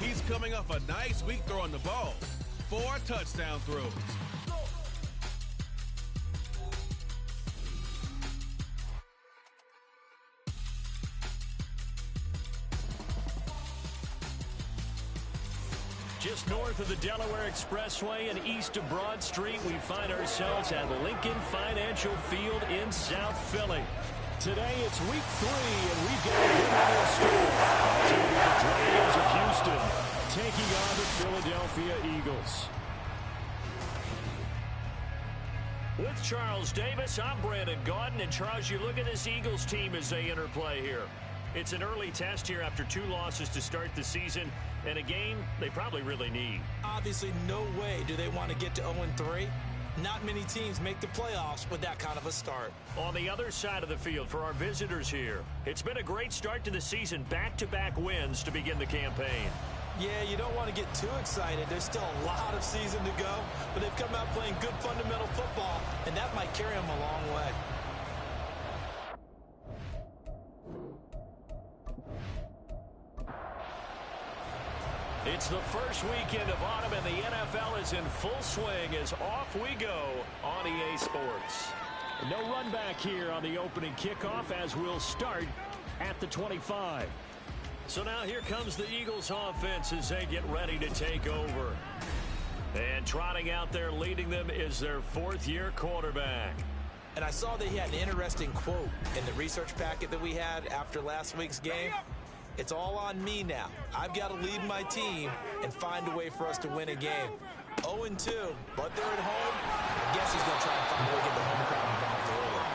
He's coming off a nice week throwing the ball. 4 touchdown throws. Just north of the Delaware Expressway and east of Broad Street, we find ourselves at Lincoln Financial Field in South Philly. Today it's week 3, and we've got a winner score. The Dragons of Houston taking on the Philadelphia Eagles. With Charles Davis, I'm Brandon Gaudin. And Charles, you look at this Eagles team as they interplay here. It's an early test here after 2 losses to start the season, and a game they probably really need. Obviously, no way do they want to get to 0-3. Not many teams make the playoffs with that kind of a start. On the other side of the field for our visitors here, it's been a great start to the season. Back-to-back wins to begin the campaign. Yeah, you don't want to get too excited. There's still a lot of season to go, but they've come out playing good fundamental football, and that might carry them a long way. It's the first weekend of autumn, and the NFL is in full swing as off we go on EA Sports. No run back here on the opening kickoff as we'll start at the 25. So now here comes the Eagles offense as they get ready to take over. And trotting out there leading them is their 4th-year quarterback. And I saw that he had an interesting quote in the research packet that we had after last week's game. It's all on me now. I've got to lead my team and find a way for us to win a game. 0-2, but they're at home. I guess he's going to try and find a way to get the home crowd involved early.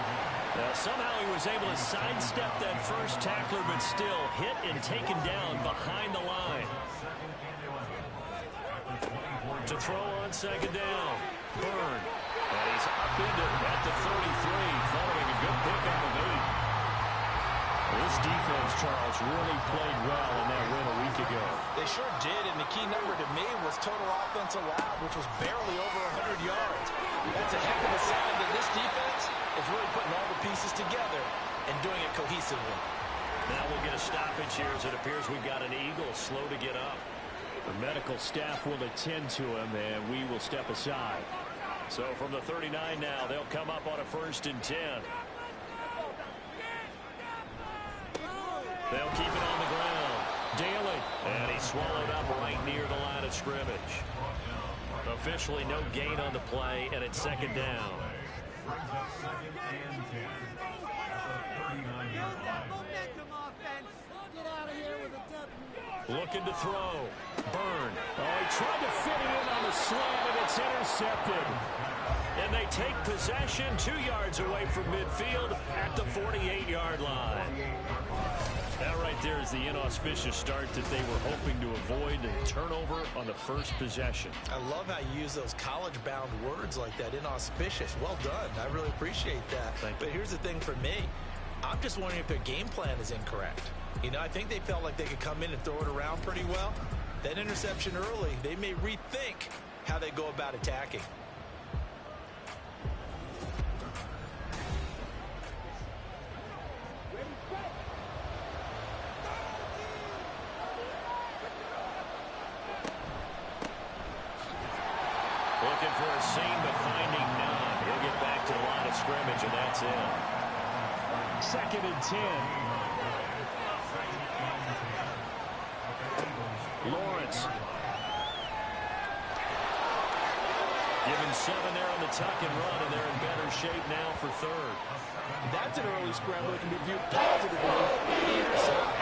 Now, somehow he was able to sidestep that first tackler, but still hit and taken down behind the line. To throw on 2nd down. Byrne. And he's up into at the 33, following a good pickup of 8. This defense, Charles, really played well in that win a week ago. They sure did, and the key number to me was total offense allowed, which was barely over 100 yards. That's a heck of a sign that this defense is really putting all the pieces together and doing it cohesively. Now we'll get a stoppage here as it appears we've got an Eagle slow to get up. The medical staff will attend to him, and we will step aside. So from the 39 now, they'll come up on a 1st and 10. They'll keep it on the ground. Daly. And he's swallowed up right near the line of scrimmage. Officially no gain on the play, and it's 2nd down. Looking to throw. Byrne. Oh, he tried to fit it in on the slant, and it's intercepted. And they take possession 2 yards away from midfield at the 48-yard line. That right there is the inauspicious start that they were hoping to avoid, and turnover on the first possession. I love how you use those college-bound words like that, inauspicious. Well done. I really appreciate that. But here's the thing for me. I'm just wondering if their game plan is incorrect. You know, I think they felt like they could come in and throw it around pretty well. That interception early, they may rethink how they go about attacking. Looking for a seam, but finding none. He'll get back to the line of scrimmage, and that's it. 2nd and 10. Lawrence. Given 7 there on the tuck and run, and they're in better shape now for 3rd. That's an early scramble that can be viewed positively either side.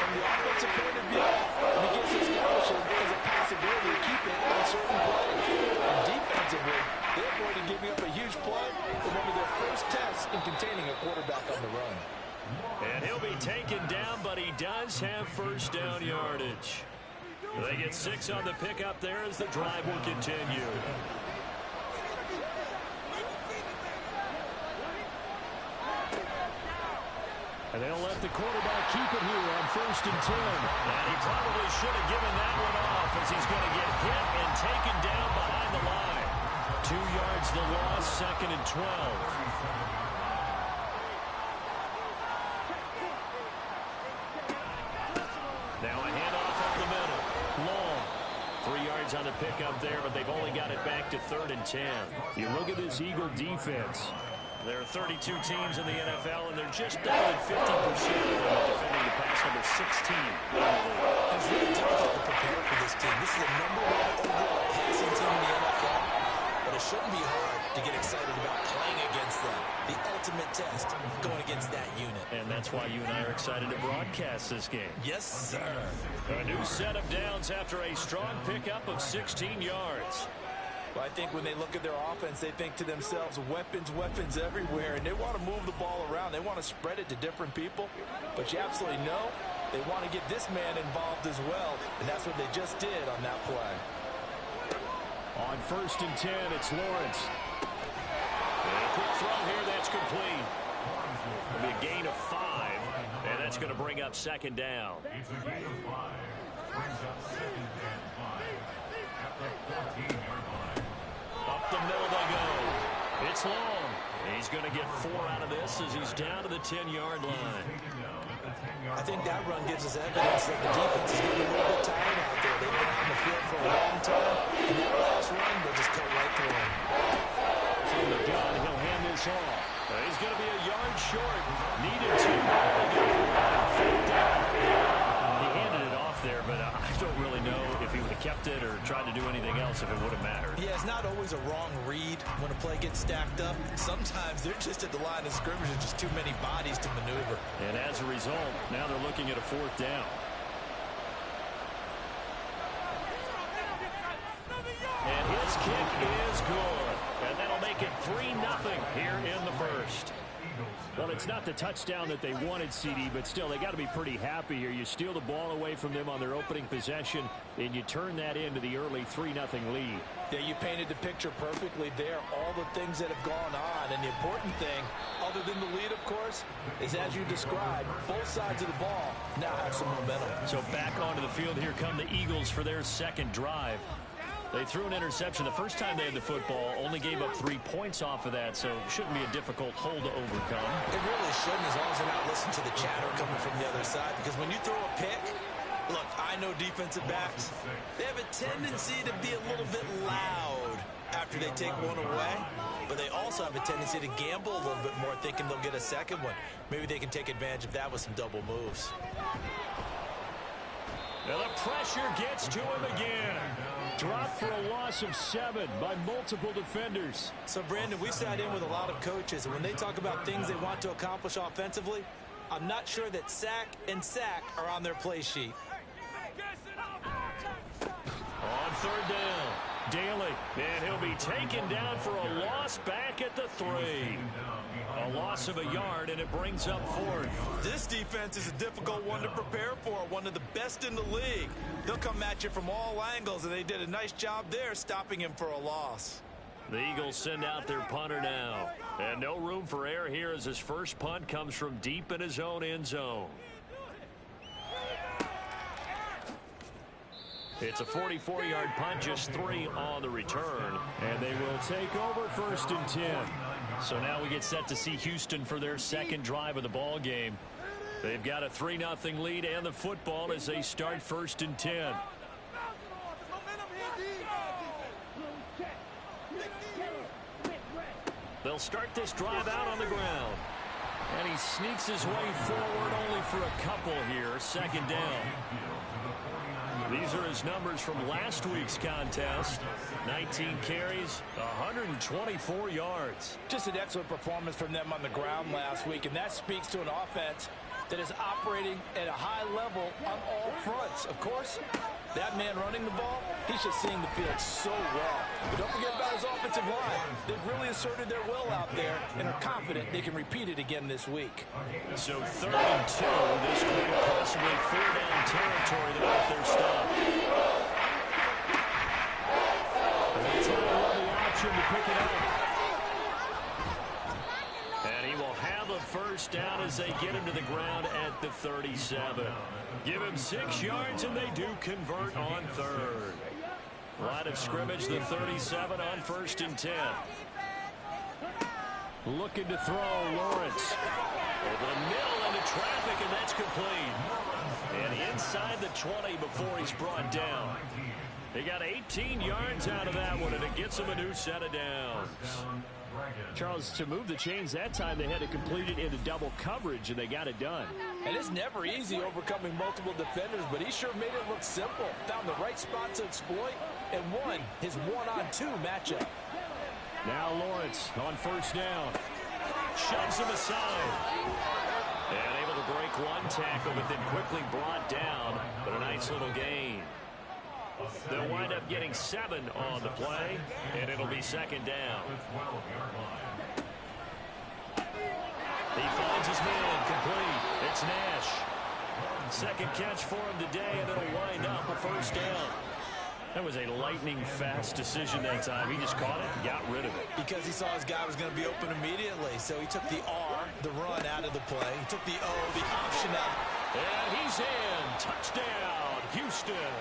From the offensive point of view, it begins to establish it as a possibility to keep it on certain plays. And defensively, they avoided giving up a huge play for one of their first tests in containing a quarterback on the run. And he'll be taken down, but he does have 1st down yardage. They get 6 on the pickup there as the drive will continue. And they'll let the quarterback keep it here on 1st and 10. And he probably should have given that one off as he's going to get hit and taken down behind the line. 2 yards the loss, 2nd and 12. Now a handoff up the middle. yards on the pickup there, but they've only got it back to 3rd and 10. You look at this Eagle defense. There are 32 teams in the NFL, and they're just better than 50% of them at defending the pass, number 16. It's really difficult to prepare for this team. This is the #1 overall passing team in the NFL, but it shouldn't be hard to get excited about playing against them. The ultimate test, going against that unit. And that's why you and I are excited to broadcast this game. Yes, sir. A new set of downs after a strong pickup of 16 yards. Well, I think when they look at their offense, they think to themselves, weapons, weapons everywhere, and they want to move the ball around. They want to spread it to different people, but you absolutely know they want to get this man involved as well, and that's what they just did on that play. On 1st and 10, it's Lawrence. And a quick throw here, that's complete. It'll be a gain of 5, and that's going to bring up 2nd down. It's a gain of 5. Brings up 2nd and 5 at the 14-yard line. Up the middle they go. It's long. He's going to get 4 out of this as he's down to the 10-yard line. I think that run gives us evidence that the defense is getting a little bit tired out there. They've been out in the field for a long time, and that last run, they'll just cut right through him. From the gun, he'll hand this off. He's going to be a yard short. Needed to. He handed it off there, but I don't really know if he would have kept it or tried to do anything else if it would have mattered. Yeah, it's not always a wrong read when a play gets stacked up. Sometimes they're just at the line of scrimmage and just too many bodies to maneuver. And as a result, now they're looking at a 4th down. And his kick is good. And that'll make it 3-0 here in the first. Well, it's not the touchdown that they wanted, CD, but still, they got to be pretty happy here. You steal the ball away from them on their opening possession, and you turn that into the early 3-0 lead. Yeah, you painted the picture perfectly there. All the things that have gone on, and the important thing, other than the lead, of course, is as you described, both sides of the ball now have some momentum. So back onto the field, here come the Eagles for their 2nd drive. They threw an interception the first time they had the football, only gave up 3 points off of that, so it shouldn't be a difficult hole to overcome. It really shouldn't, as long as they're not listening to the chatter coming from the other side, because when you throw a pick, look, I know defensive backs, they have a tendency to be a little bit loud after they take one away, but they also have a tendency to gamble a little bit more, thinking they'll get a second one. Maybe they can take advantage of that with some double moves. Now the pressure gets to him again. Dropped for a loss of 7 by multiple defenders. So, Brandon, we sat in with a lot of coaches, and when they talk about things they want to accomplish offensively, I'm not sure that sack and sack are on their play sheet. On 3rd down, Daly, and he'll be taken down for a loss back at the 3. A loss of a yard, and it brings up 4th. This defense is a difficult one to prepare for, one of the best in the league. They'll come at you from all angles, and they did a nice job there stopping him for a loss. The Eagles send out their punter now. And no room for error here as his first punt comes from deep in his own end zone. It's a 44-yard punt, just 3 on the return. And they will take over 1st and 10. So now we get set to see Houston for their 2nd drive of the ball game. They've got a 3-0 lead and the football as they start 1st and 10. They'll start this drive out on the ground. And he sneaks his way forward only for a couple here. 2nd down. These are his numbers from last week's contest. 19 carries, 124 yards. Just an excellent performance from them on the ground last week, and that speaks to an offense that is operating at a high level on all fronts. Of course, that man running the ball, he's just seeing the field so well. But don't forget about his offensive line. They've really asserted their will out there and are confident they can repeat it again this week. So 3rd and 2, this could possibly 4-down territory to make their stop. They try to run the option to pick it up. And he will have a 1st down as they get him to the ground at the 37. Give him 6 yards, and they do convert on 3rd. Line of scrimmage, the 37 on 1st and 10. Looking to throw, Lawrence. Over the middle into traffic, and that's complete. And inside the 20 before he's brought down. He got 18 yards out of that one, and it gets him a new set of downs. Charles, to move the chains that time, they had to complete it into double coverage, and they got it done. And it's never easy overcoming multiple defenders, but he sure made it look simple. Found the right spot to exploit and won his one-on-two matchup. Now Lawrence on first down. Shoves him aside. And able to break one tackle, but then quickly brought down. But a nice little gain. They'll wind up getting 7 on the play, and it'll be second down. He finds his man complete. It's Nash. Second catch for him today, and it'll wind up a first down. That was a lightning-fast decision that time. He just caught it and got rid of it. Because he saw his guy was going to be open immediately, so he took the R, the run, out of the play. He took the O, the option out. And he's in. Touchdown, Houston.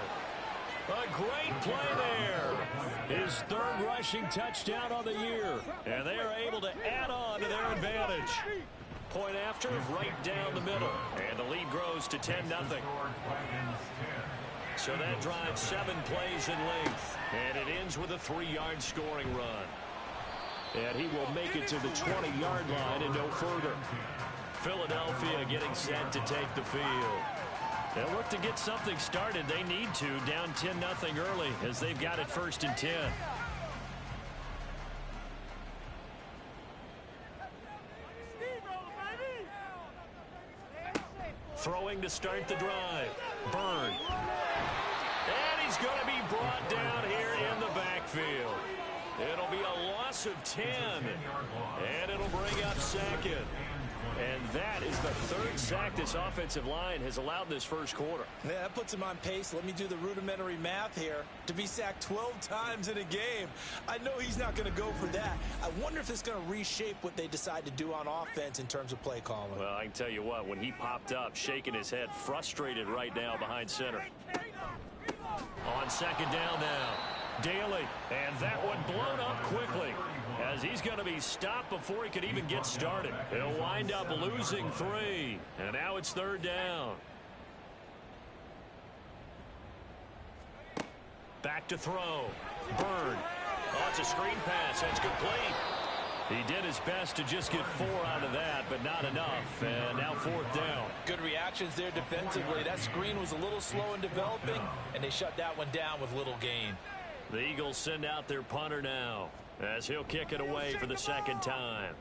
A great play there. His third rushing touchdown on the year. And they are able to add on to their advantage. Point after, right down the middle. And the lead grows to 10-0. So that drives 7 plays in length. And it ends with a 3-yard scoring run. And he will make it to the 20-yard line and no further. Philadelphia getting set to take the field. They'll look to get something started. They need to, down 10-0 early as they've got it 1st and 10. Throwing to start the drive. Byrne. And he's going to be brought down here in the backfield. It'll be a loss of 10. And it'll bring up second. And that is the 3rd sack this offensive line has allowed this first quarter. Yeah, that puts him on pace. Let me do the rudimentary math here. To be sacked 12 times in a game. I know he's not going to go for that. I wonder if it's going to reshape what they decide to do on offense in terms of play calling. Well, I can tell you what, when he popped up, shaking his head, frustrated right now behind center. On second down now. Daly, and that one blown up quickly as he's going to be stopped before he could even get started. He'll wind up losing 3, and now it's 3rd down. Back to throw. Byrne. Oh, it's a screen pass. That's complete. He did his best to just get 4 out of that, but not enough. And now 4th down. Good reactions there defensively. That screen was a little slow in developing, and they shut that one down with little gain. The Eagles send out their punter now as he'll kick it away for the 2nd time.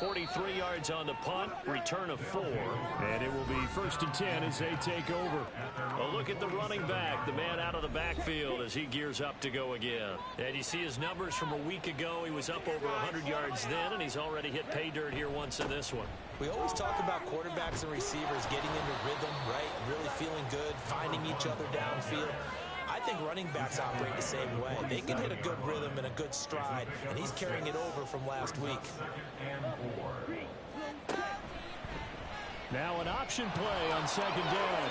43 yards on the punt, return of 4. And it will be 1st and 10 as they take over. A look at the running back, the man out of the backfield as he gears up to go again. And you see his numbers from a week ago. He was up over 100 yards then, and he's already hit pay dirt here once in this one. We always talk about quarterbacks and receivers getting into rhythm, right? Really feeling good, finding each other downfield. I think running backs operate the same way. They can hit a good rhythm and a good stride, and he's carrying it over from last week. Now an option play on 2nd down.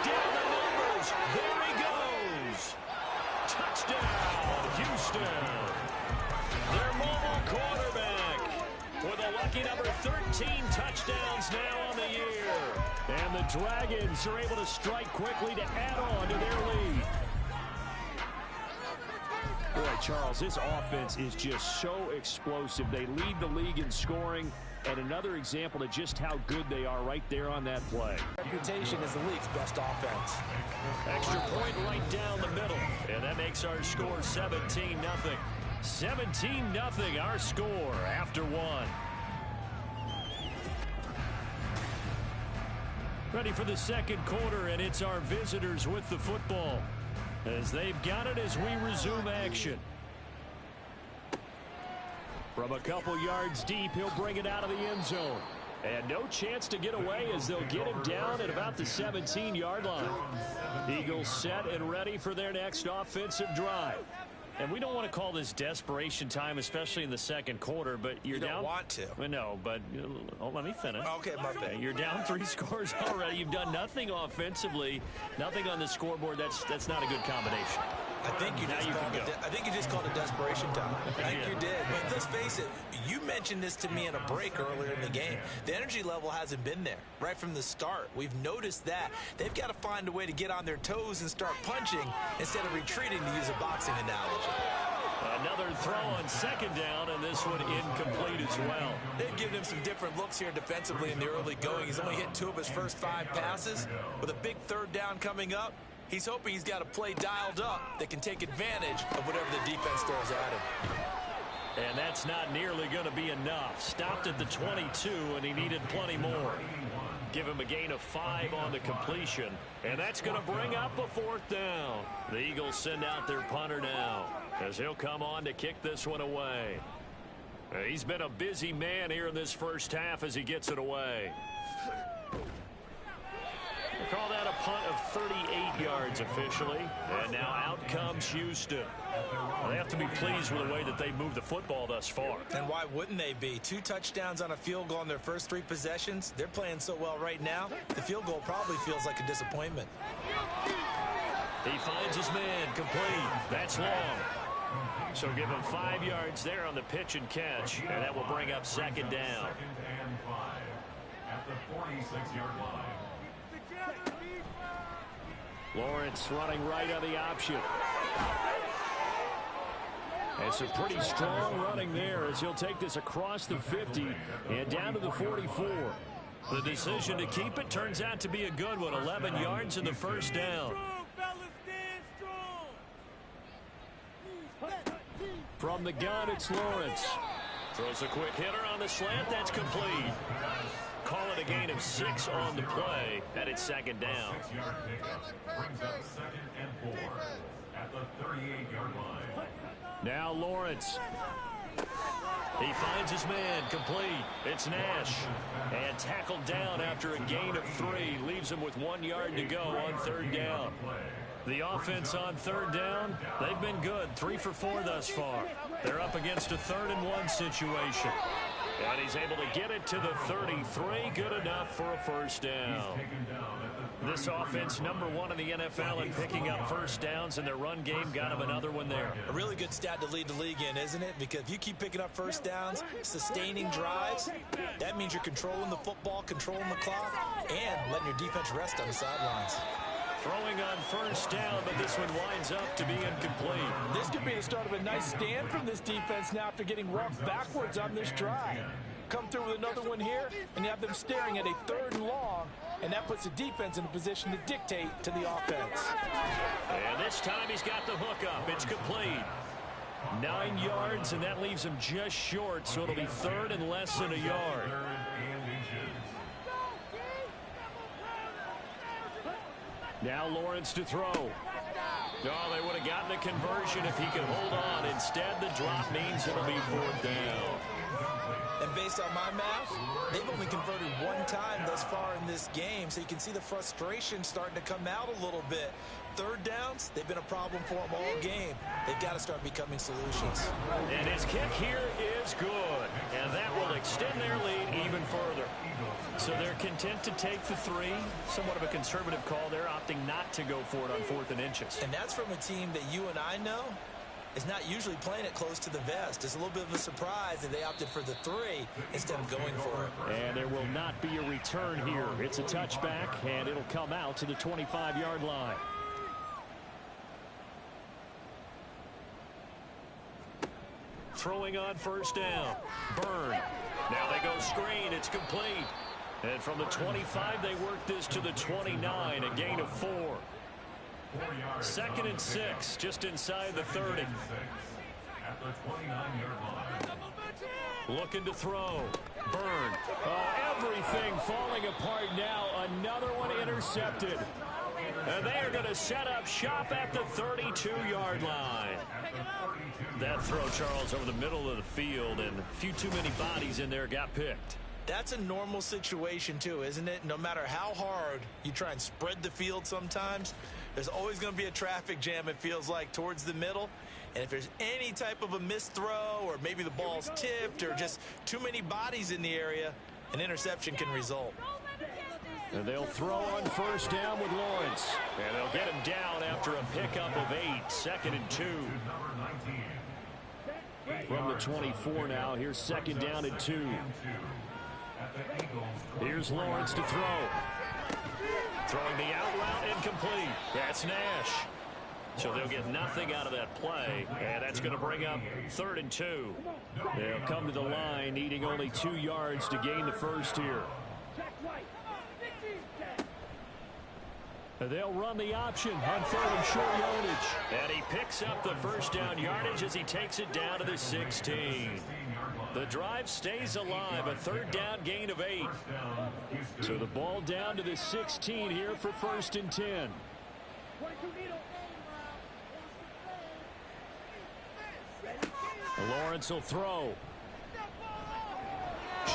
Down the numbers. There he goes. Touchdown, Houston. Their mobile quarterback with a lucky number 13 touchdowns now on the year. And the Dragons are able to strike quickly to add on to their lead. Boy, Charles, this offense is just so explosive. They lead the league in scoring, and another example of just how good they are right there on that play. Reputation is the league's best offense. Extra point right down the middle, and that makes our score 17-0. 17-0 our score after 1. Ready for the 2nd quarter, and it's our visitors with the football as they've got it as we resume action. From a couple yards deep, he'll bring it out of the end zone. And no chance to get away as they'll get him down at about the 17-yard line. Eagles set and ready for their next offensive drive. And we don't want to call this desperation time, especially in the 2nd quarter, but you're down. You don't want to. Well, no, but let me finish. Okay, my bad. You're down 3 scores already. You've done nothing offensively, nothing on the scoreboard. That's not a good combination. I think you just called it desperation time. I think you did. But let's face it, you mentioned this to me in a break earlier in the game. The energy level hasn't been there right from the start. We've noticed that. They've got to find a way to get on their toes and start punching instead of retreating, to use a boxing analogy. Another throw on second down, and this one incomplete as well. They've given him some different looks here defensively in the early going. He's only hit 2 of his first 5 passes. With a big third down coming up, he's hoping he's got a play dialed up that can take advantage of whatever the defense throws at him. And that's not nearly going to be enough. Stopped at the 22, and he needed plenty more. Give him a gain of 5 on the completion, and that's going to bring up a 4th down. The Eagles send out their punter now, as he'll come on to kick this one away. He's been a busy man here in this first half as he gets it away. They call that a punt of 38 yards officially. And now out comes Houston. They have to be pleased with the way that they moved the football thus far. And why wouldn't they be? 2 touchdowns on a field goal in their first 3 possessions. They're playing so well right now, the field goal probably feels like a disappointment. He finds his man complete. That's long. So give him 5 yards there on the pitch and catch, and that will bring up second down. 2nd and 5 at the 46-yard line. Lawrence running right on the option. And some pretty strong running there as he'll take this across the 50 and down to the 44. The decision to keep it turns out to be a good one. 11 yards in the first down. From the gun, it's Lawrence. Throws a quick hitter on the slant. That's complete. Call it a gain of 6 on the play. That is second down. 6-yard pickup brings up 2nd and 4 at the 38-yard line. Now Lawrence. He finds his man complete. It's Nash. And tackled down after a gain of 3. Leaves him with 1 yard to go on 3rd down. The offense on 3rd down, they've been good. 3 for 4 thus far. They're up against a 3rd and 1 situation. And he's able to get it to the 33. Good enough for a first down. This offense, #1 in the NFL in picking up first downs, and their run game got him another one there. A really good stat to lead the league in, isn't it? Because if you keep picking up first downs, sustaining drives, that means you're controlling the football, controlling the clock, and letting your defense rest on the sidelines. Throwing on first down, but this one winds up to be incomplete. This could be the start of a nice stand from this defense now after getting rocked backwards on this drive. Come through with another one here, and you have them staring at a 3rd and long, and that puts the defense in a position to dictate to the offense. And this time he's got the hook up. It's complete. 9 yards, and that leaves him just short, so it'll be 3rd and less than a yard. Now Lawrence to throw. Oh, they would have gotten a conversion if he could hold on. Instead, the drop means it'll be 4th down. And based on my math, they've only converted 1 time thus far in this game, so you can see the frustration starting to come out a little bit. 3rd downs, they've been a problem for them all game. They've got to start becoming solutions. And his kick here is good, and that will extend their lead even further. So they're content to take the 3. Somewhat of a conservative call. They're opting not to go for it on 4th and inches. And that's from a team that you and I know is not usually playing it close to the vest. It's a little bit of a surprise that they opted for the 3 instead of going for it. And there will not be a return here. It's a touchback, and it'll come out to the 25-yard line. Throwing on first down. Burn. Now they go screen. It's complete. And from the 25, they work this to the 29, a gain of 4. 2nd and 6, just inside the 30. At the 29-yard line. Looking to throw. Burn. Oh, everything falling apart now. Another one intercepted. And they are going to set up shop at the 32-yard line. That throw, Charles, over the middle of the field, and a few too many bodies in there got picked. That's a normal situation, too, isn't it? No matter how hard you try and spread the field sometimes, there's always going to be a traffic jam, it feels like, towards the middle. And if there's any type of a missed throw, or maybe the ball's tipped, or just too many bodies in the area, an interception can result. And they'll throw on first down with Lawrence. And they'll get him down after a pickup of 8. 2nd and 2. From the 24 now. Here's 2nd down and 2. Here's Lawrence to throw. Throwing the out route incomplete. That's Nash. So they'll get nothing out of that play. And that's going to bring up 3rd and 2. They'll come to the line needing only 2 yards to gain the first here. They'll run the option on 3rd and short yardage. And he picks up the first down yardage as he takes it down to the 16. The drive stays alive. A 3rd down gain of 8. So the ball down to the 16 here for 1st and 10. Lawrence will throw.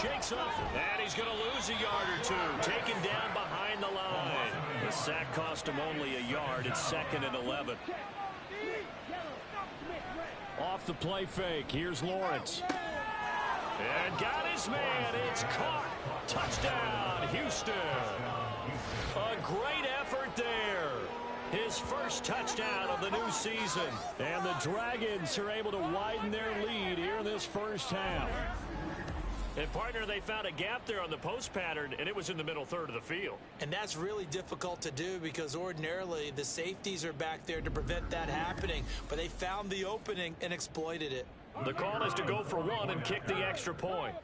Shakes off, and he's going to lose a yard or 2. Taken down behind the line. The sack cost him only a yard. It's 2nd and 11. Off the play fake. Here's Lawrence. And got his man. It's caught. Touchdown, Houston. A great effort there. His first touchdown of the new season. And the Dragons are able to widen their lead here in this first half. And, partner, they found a gap there on the post pattern, and it was in the middle third of the field. And that's really difficult to do because ordinarily the safeties are back there to prevent that happening. But they found the opening and exploited it. The call is to go for 1 and kick the extra point.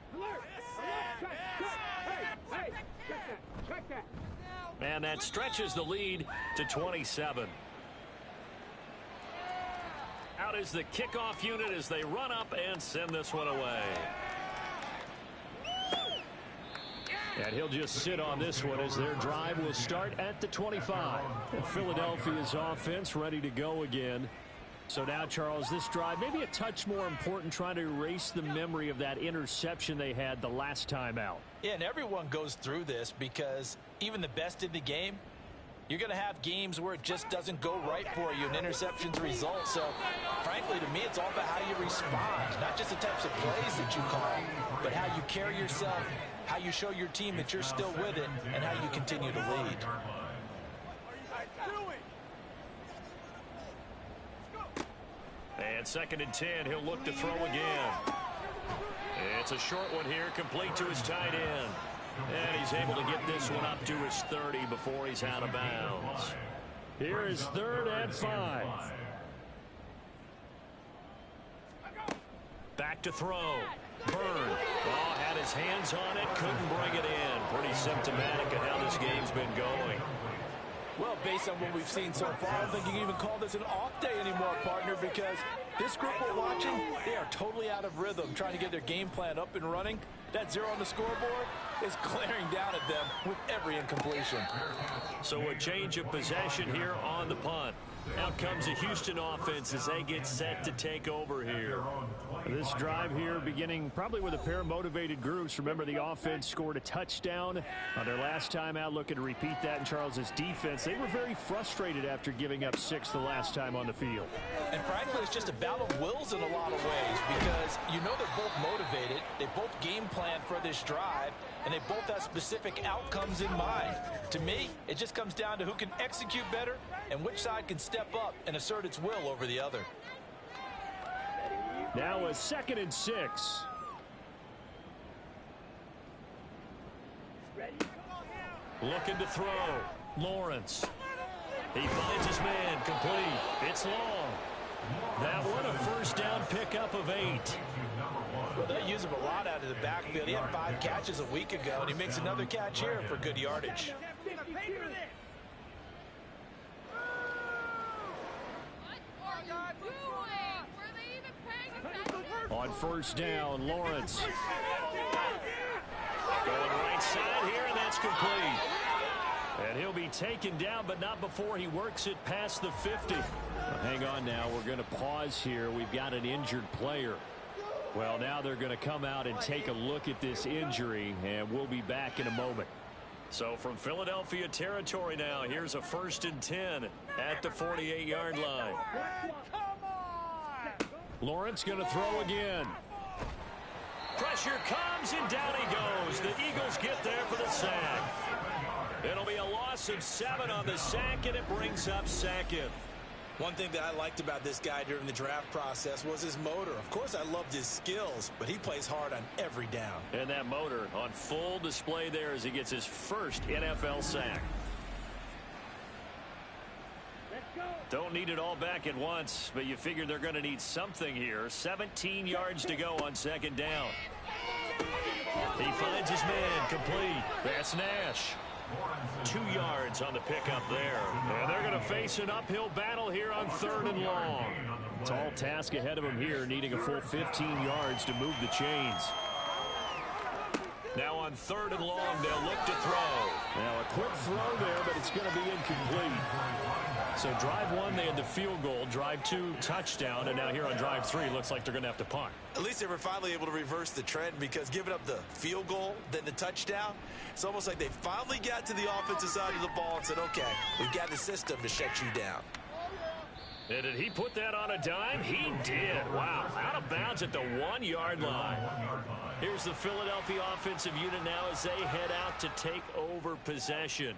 And that stretches the lead to 27. Out is the kickoff unit as they run up and send this one away. And he'll just sit on this one as their drive will start at the 25. Philadelphia's offense ready to go again. So now, Charles, this drive maybe a touch more important, trying to erase the memory of that interception they had the last time out. Yeah, and everyone goes through this because even the best in the game, you're going to have games where it just doesn't go right for you, and interceptions result. So, frankly, to me, it's all about how you respond, not just the types of plays that you call, but how you carry yourself, how you show your team that you're still with it, and how you continue to lead. And 2nd and 10, he'll look to throw again. It's a short one here, complete to his tight end. And he's able to get this one up to his 30 before he's out of bounds. Here is 3rd and 5. Back to throw. Byrne. Oh, had his hands on it, couldn't bring it in. Pretty symptomatic of how this game's been going. Well, based on what we've seen so far, I don't think you can even call this an off day anymore, partner, because this group we're watching, they are totally out of rhythm, trying to get their game plan up and running. That 0 on the scoreboard is glaring down at them with every incompletion. So a change of possession here on the punt. Out comes the Houston offense as they get set to take over here. This drive here beginning probably with a pair of motivated groups. Remember, the offense scored a touchdown on their last time out. Looking to repeat that in Charles's defense. They were very frustrated after giving up 6 the last time on the field. And frankly, it's just a battle of wills in a lot of ways because you know they're both motivated. They both game plan for this drive, and they both have specific outcomes in mind. To me, it just comes down to who can execute better and which side can step up and assert its will over the other. Now a 2nd and 6. Looking to throw. Lawrence. He finds his man. Complete. It's long. That one a first down pickup of 8. Well, they use him a lot out of the backfield. He had 5 catches a week ago, and he makes another catch here for good yardage. On first down, Lawrence. Going right side here, and that's complete. And he'll be taken down, but not before he works it past the 50. Well, hang on now. We're going to pause here. We've got an injured player. Well, now they're going to come out and take a look at this injury, and we'll be back in a moment. So from Philadelphia territory now, here's a 1st and 10 at the 48-yard line. Lawrence going to throw again. Pressure comes, and down he goes. The Eagles get there for the sack. loss of 7 on the sack, and it brings up second. One thing that I liked about this guy during the draft process was his motor. Of course, I loved his skills, but he plays hard on every down. And that motor on full display there as he gets his first NFL sack. Don't need it all back at once, but you figure they're going to need something here. 17 yards to go on second down. He finds his man complete. That's Nash. 2 yards on the pickup there. And they're going to face an uphill battle here on 3rd and long. Tall task ahead of him here, needing a full 15 yards to move the chains. Now on 3rd and long, they'll look to throw. Now a quick throw there, but it's going to be incomplete. So drive 1, they had the field goal. Drive 2, touchdown. And now here on drive 3, looks like they're going to have to punt. At least they were finally able to reverse the trend, because giving up the field goal, then the touchdown, it's almost like they finally got to the offensive side of the ball and said, okay, we've got the system to shut you down. And did he put that on a dime? He did. Wow. Out of bounds at the 1-yard line. Here's the Philadelphia offensive unit now as they head out to take over possession.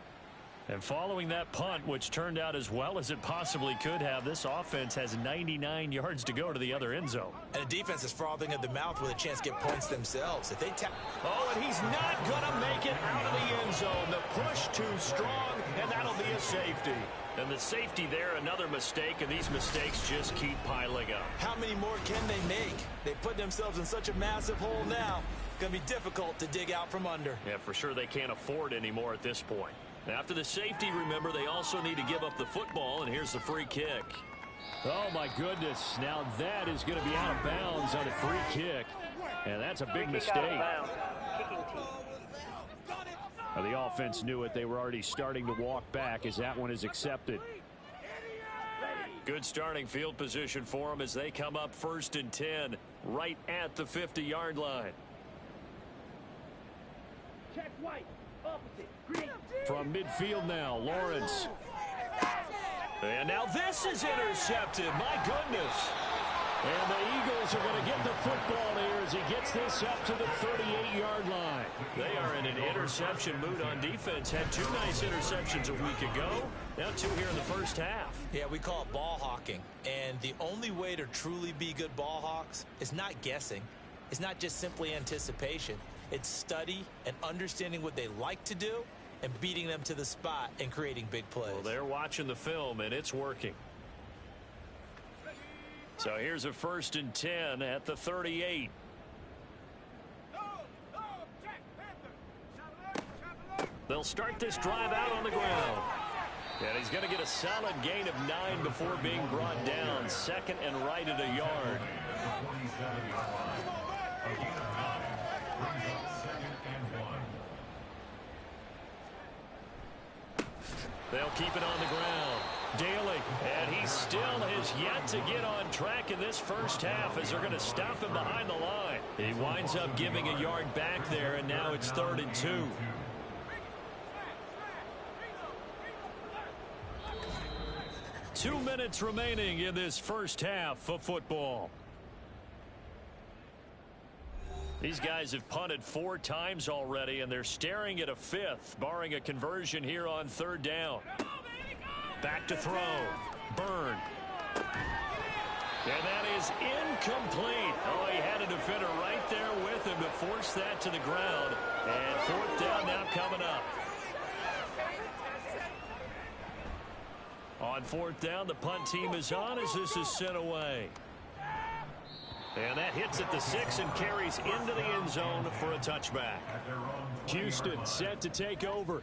And following that punt, which turned out as well as it possibly could have, this offense has 99 yards to go to the other end zone. And the defense is frothing at the mouth with a chance to get points themselves. If they tap. Oh, and he's not going to make it out of the end zone. The push too strong, and that'll be a safety. And the safety there, another mistake, and these mistakes just keep piling up. How many more can they make? They put themselves in such a massive hole now. It's going to be difficult to dig out from under. Yeah, for sure they can't afford any more at this point. After the safety, remember, they also need to give up the football, and here's the free kick. Oh, my goodness. Now that is going to be out of bounds on a free kick, and that's a big mistake. Now, the offense knew it. They were already starting to walk back as that one is accepted. Good starting field position for them as they come up 1st and 10, right at the 50-yard line. Check white, opposite, green. From midfield now, Lawrence. And now this is intercepted. My goodness. And the Eagles are going to get the football here as he gets this up to the 38-yard line. They are in an interception mood on defense. Had 2 nice interceptions a week ago. Now 2 here in the first half. Yeah, we call it ball hawking. And the only way to truly be good ball hawks is not guessing. It's not just simply anticipation. It's study and understanding what they like to do and beating them to the spot and creating big plays. Well, they're watching the film, and it's working. So here's a 1st and 10 at the 38. They'll start this drive out on the ground. And he's going to get a solid gain of 9 before being brought down. 2nd and right at a yard. They'll keep it on the ground. Daly, and he still has yet to get on track in this first half as they're going to stop him behind the line. He winds up giving a yard back there, and now it's 3rd and 2. 2 minutes remaining in this first half of football. These guys have punted 4 times already, and they're staring at a 5th, barring a conversion here on 3rd down. Back to throw. Byrne. And that is incomplete. Oh, he had a defender right there with him to force that to the ground. And 4th down now coming up. On 4th down, the punt team is on as this is sent away. And that hits at the 6 and carries into the end zone for a touchback. Houston set to take over.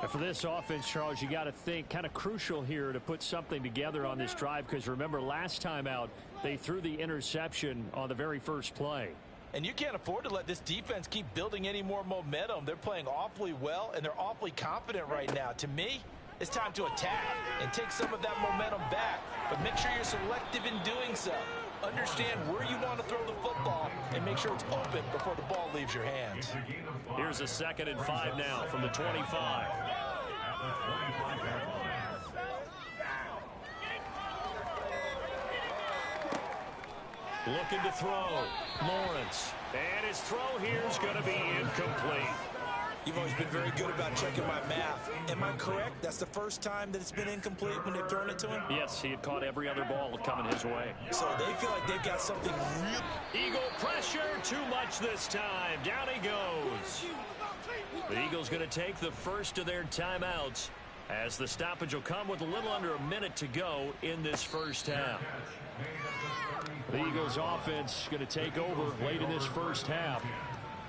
And for this offense, Charles, you got to think kind of crucial here to put something together on this drive, because remember last time out they threw the interception on the very first play. And you can't afford to let this defense keep building any more momentum. They're playing awfully well, and they're awfully confident right now. To me, it's time to attack and take some of that momentum back, but make sure you're selective in doing so. Understand where you want to throw the football and make sure it's open before the ball leaves your hands. Here's a 2nd and 5 now from the 25. Looking to throw. Lawrence. And his throw here is going to be incomplete. You've always been very good about checking my math. Am I correct? That's the first time that it's been incomplete when they've thrown it to him? Yes, he had caught every other ball coming his way. So they feel like they've got something real. Eagle pressure, too much this time. Down he goes. The Eagles going to take the first of their timeouts as the stoppage will come with a little under a minute to go in this first half. The Eagles offense going to take over late in this first half.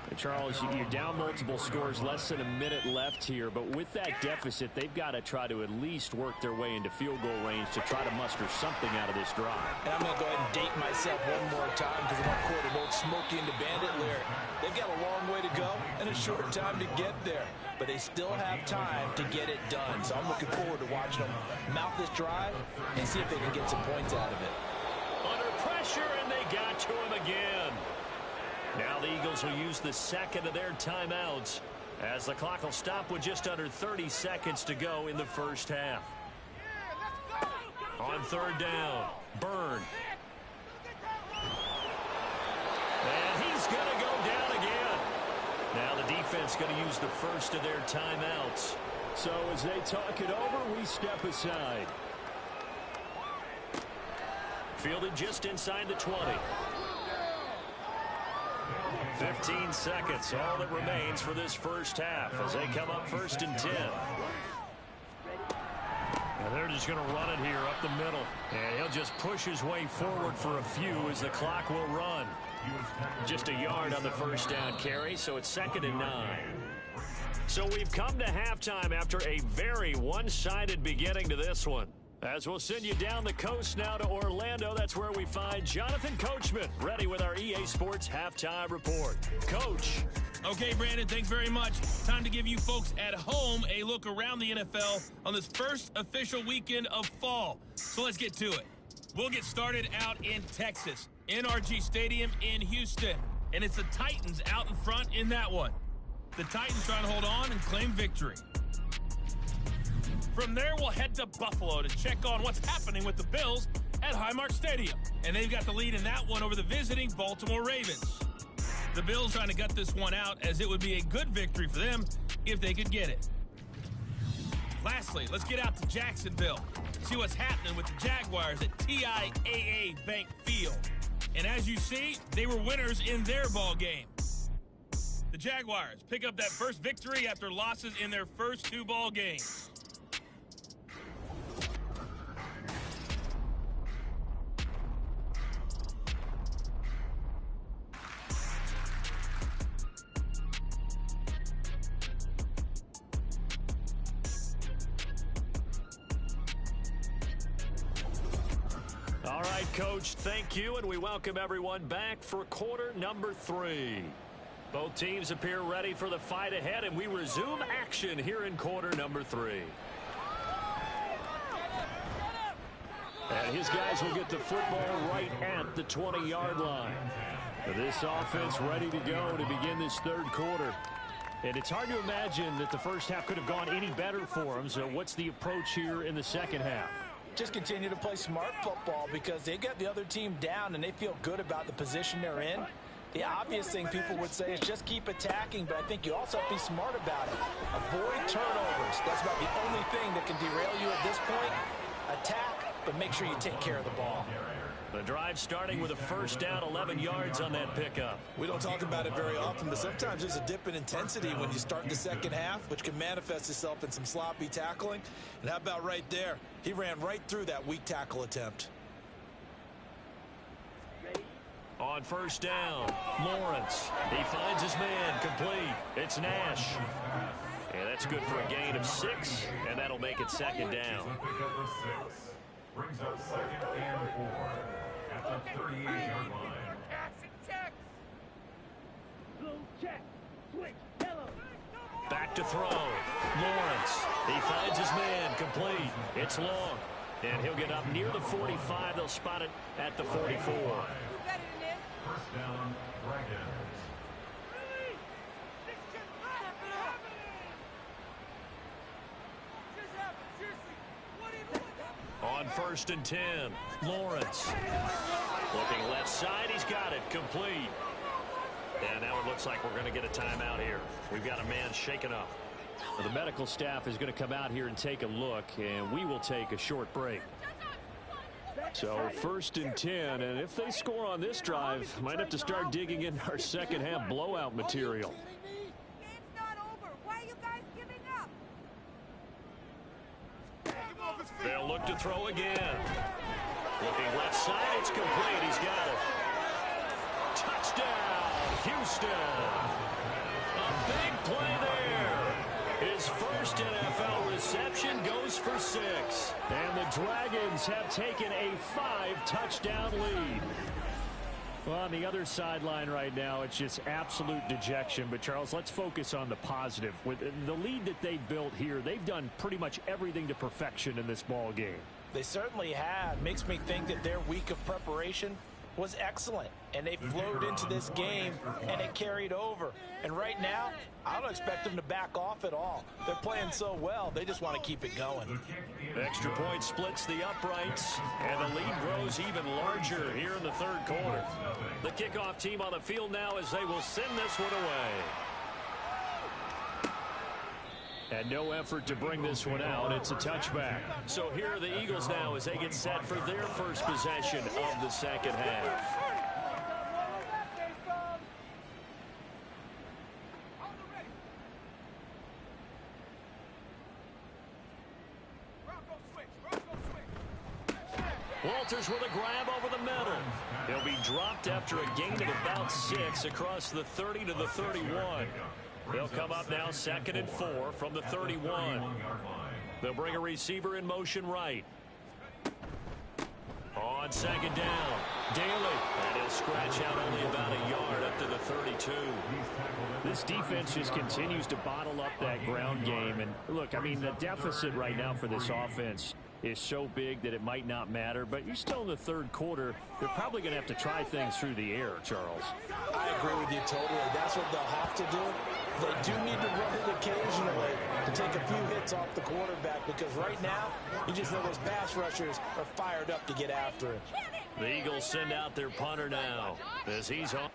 And Charles, you're down multiple scores, less than a minute left here. But with that deficit, they've got to try to at least work their way into field goal range to try to muster something out of this drive. And I'm going to go ahead and date myself one more time because I'm going to quote an old Smokey and the Bandit lyric. They've got a long way to go and a short time to get there. But they still have time to get it done. So I'm looking forward to watching them mount this drive and see if they can get some points out of it. Under pressure, and they got to him again. Now the Eagles will use the second of their timeouts as the clock will stop with just under 30 seconds to go in the first half. On third down, Byrne. And he's going to go down again. Now the defense going to use the first of their timeouts. So as they talk it over, we step aside. Fielded just inside the 20. 15 seconds, all that remains for this first half as they come up 1st and 10. And they're just going to run it here up the middle. And he'll just push his way forward for a few as the clock will run. Just a yard on the first down carry, so it's 2nd and 9. So we've come to halftime after a very one-sided beginning to this one. As we'll send you down the coast now to Orlando, that's where we find Jonathan Coachman, ready with our EA Sports Halftime Report. Coach. Okay, Brandon, thanks very much. Time to give you folks at home a look around the NFL on this first official weekend of fall. So let's get to it. We'll get started out in Texas, NRG Stadium in Houston. And it's the Titans out in front in that one. The Titans trying to hold on and claim victory. From there, we'll head to Buffalo to check on what's happening with the Bills at Highmark Stadium. And they've got the lead in that one over the visiting Baltimore Ravens. The Bills trying to gut this one out as it would be a good victory for them if they could get it. Lastly, let's get out to Jacksonville. See what's happening with the Jaguars at TIAA Bank Field. And as you see, they were winners in their ball game. The Jaguars pick up that first victory after losses in their first 2 ball games. All right, Coach, thank you, and we welcome everyone back for quarter number 3. Both teams appear ready for the fight ahead, and we resume action here in quarter number 3. And his guys will get the football right at the 20-yard line. This offense ready to go to begin this third quarter. And it's hard to imagine that the first half could have gone any better for them. So what's the approach here in the second half? Just continue to play smart football because they got the other team down and they feel good about the position they're in. The obvious thing people would say is just keep attacking, but I think you also have to be smart about it. Avoid turnovers. That's about the only thing that can derail you at this point. Attack, but make sure you take care of the ball. The drive starting with a first down, 11 yards on that pickup. We don't talk about it very often, but sometimes there's a dip in intensity when you start the second half, which can manifest itself in some sloppy tackling. And how about right there? He ran right through that weak tackle attempt. On first down, Lawrence. He finds his man complete. It's Nash. And that's good for a gain of 6, and that'll make it second down. Brings up 2nd and 4 at the 38-yard line. Blue check. Switch. Yellow. Back to throw. Lawrence. He finds his man complete. It's long. And he'll get up near the 45. They'll spot it at the 44. First down, Dragons. On 1st and 10, Lawrence. Looking left side, he's got it, complete. And now it looks like we're going to get a timeout here. We've got a man shaken up. Well, the medical staff is going to come out here and take a look, and we will take a short break. So 1st and 10, and if they score on this drive, might have to start digging in our second half blowout material. Game's not over. Why are you guys giving up? They'll look to throw again. Looking left side, it's complete. He's got it. Touchdown, Houston. A big play there. His first NFL reception goes for 6. And the Dragons have taken a 5-touchdown lead. Well, on the other sideline right now, it's just absolute dejection. But, Charles, let's focus on the positive. With the lead that they built here, they've done pretty much everything to perfection in this ball game. They certainly have. Makes me think that their week of preparation was excellent. And they flowed into this game, and it carried over. And right now, I don't expect them to back off at all. They're playing so well, they just want to keep it going. Extra point splits the uprights, and the lead grows even larger here in the 3rd quarter. The kickoff team on the field now as they will send this one away. And no effort to bring this one out. It's a touchback. So here are the Eagles now as they get set for their first possession of the second half. Walters with a grab over the middle. He'll be dropped after a gain of about 6 across the 30 to the 31. They'll come up now 2nd and 4 from the 31. They'll bring a receiver in motion right. On 2nd down, Daly. And he'll scratch out only about a yard up to the 32. This defense just continues to bottle up that ground game. And look, I mean, the deficit right now for this offense is so big that it might not matter. But you're still in the 3rd quarter. They're probably going to have to try things through the air, Charles. I agree with you totally. That's what they'll have to do. They do need to run it occasionally to take a few hits off the quarterback, because right now, you just know those pass rushers are fired up to get after it. The Eagles send out their punter now as he's on.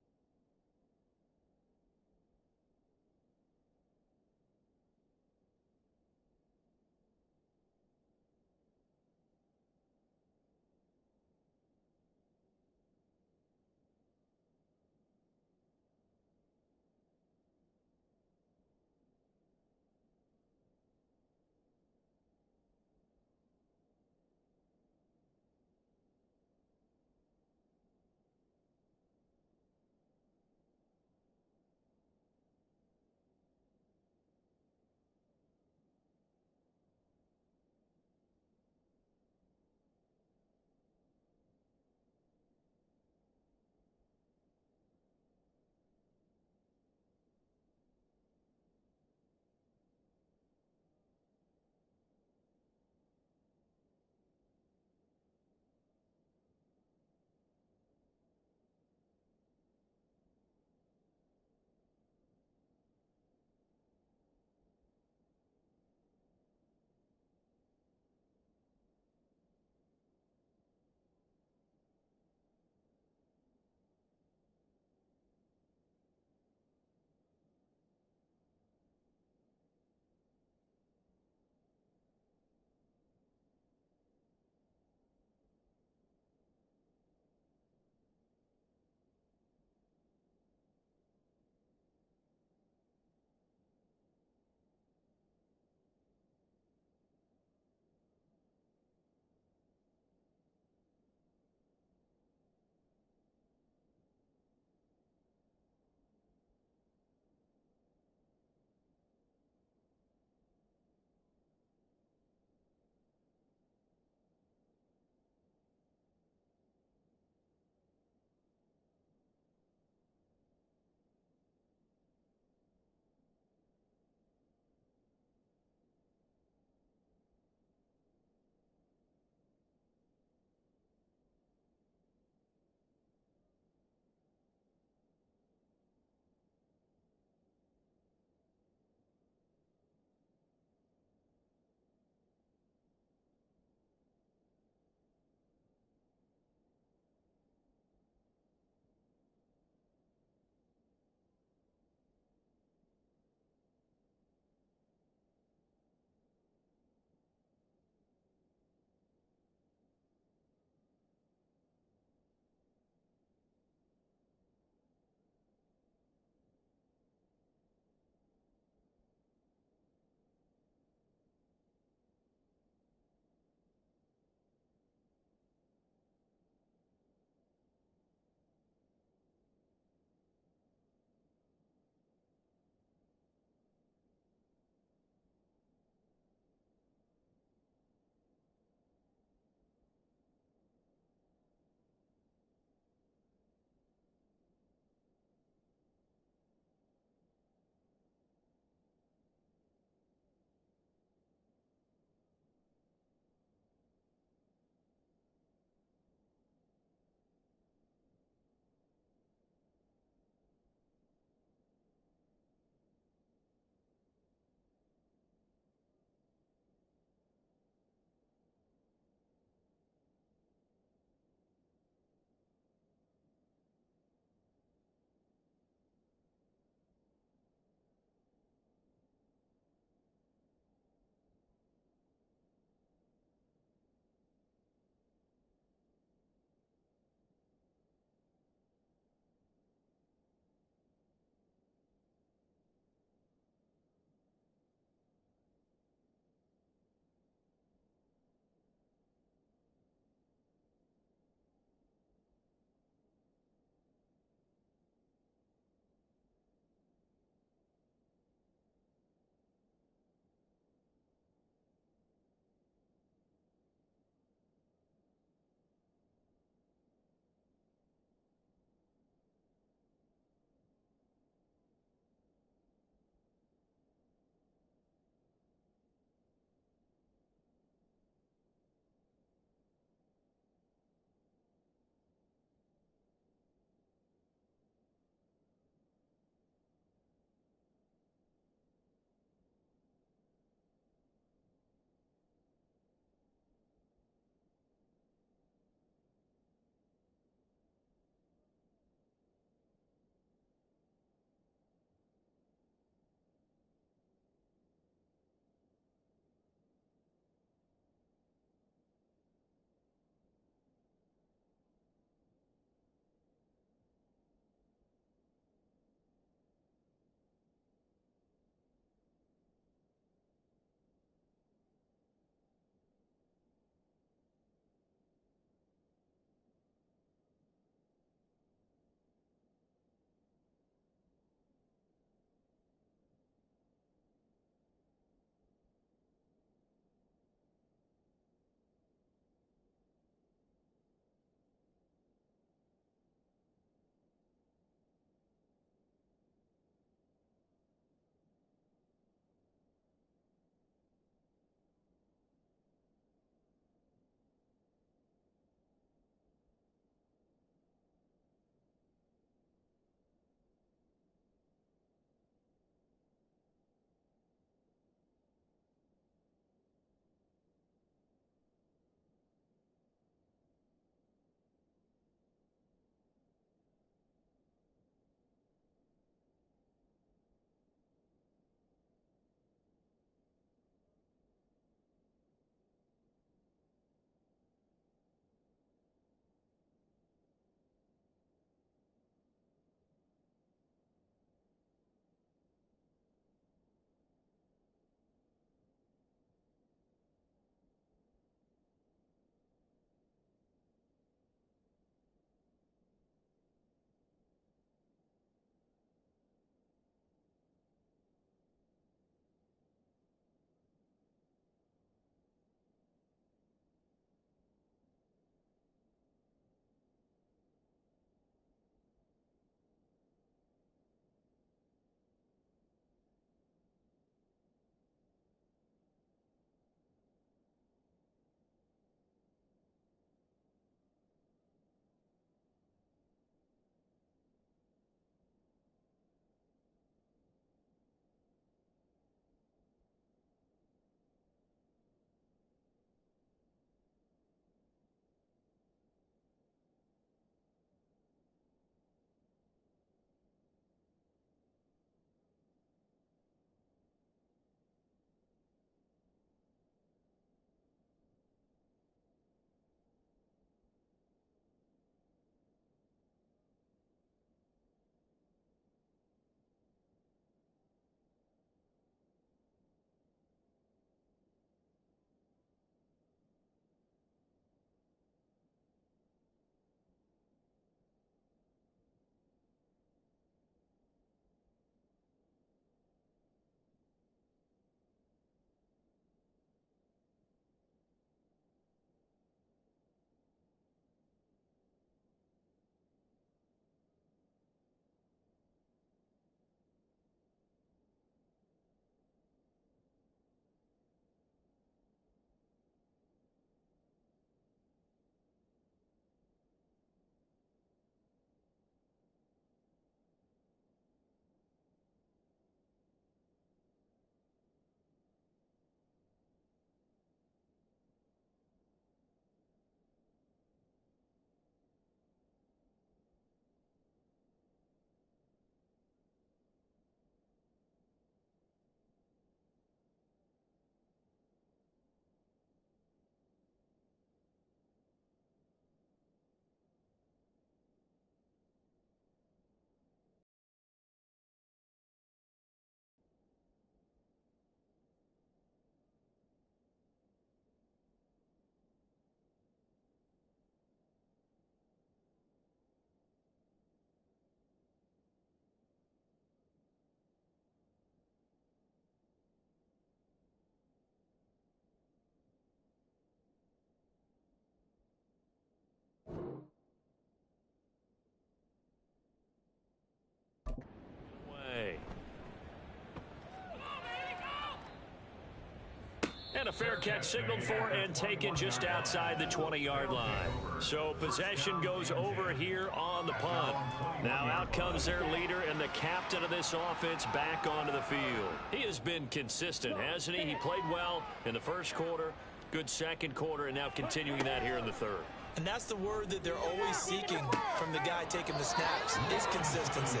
And a fair catch signaled for and taken just outside the 20-yard line. So possession goes over here on the punt. Now out comes their leader and the captain of this offense back onto the field. He has been consistent, hasn't he? He played well in the first quarter, good second quarter, and now continuing that here in the third. And that's the word that they're always seeking from the guy taking the snaps, is consistency.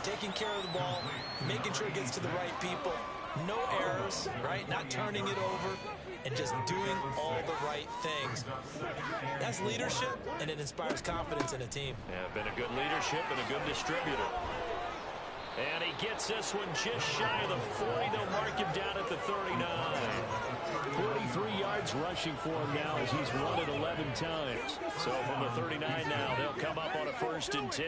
Taking care of the ball, making sure it gets to the right people. No errors, right? Not turning it over, and just doing all the right things. That's leadership, and it inspires confidence in a team. Yeah, been a good leadership and a good distributor. And he gets this one just shy of the 40. They'll mark him down at the 39. 43 yards rushing for him now as he's run it 11 times. So from the 39 now, they'll come up on a 1st and 10.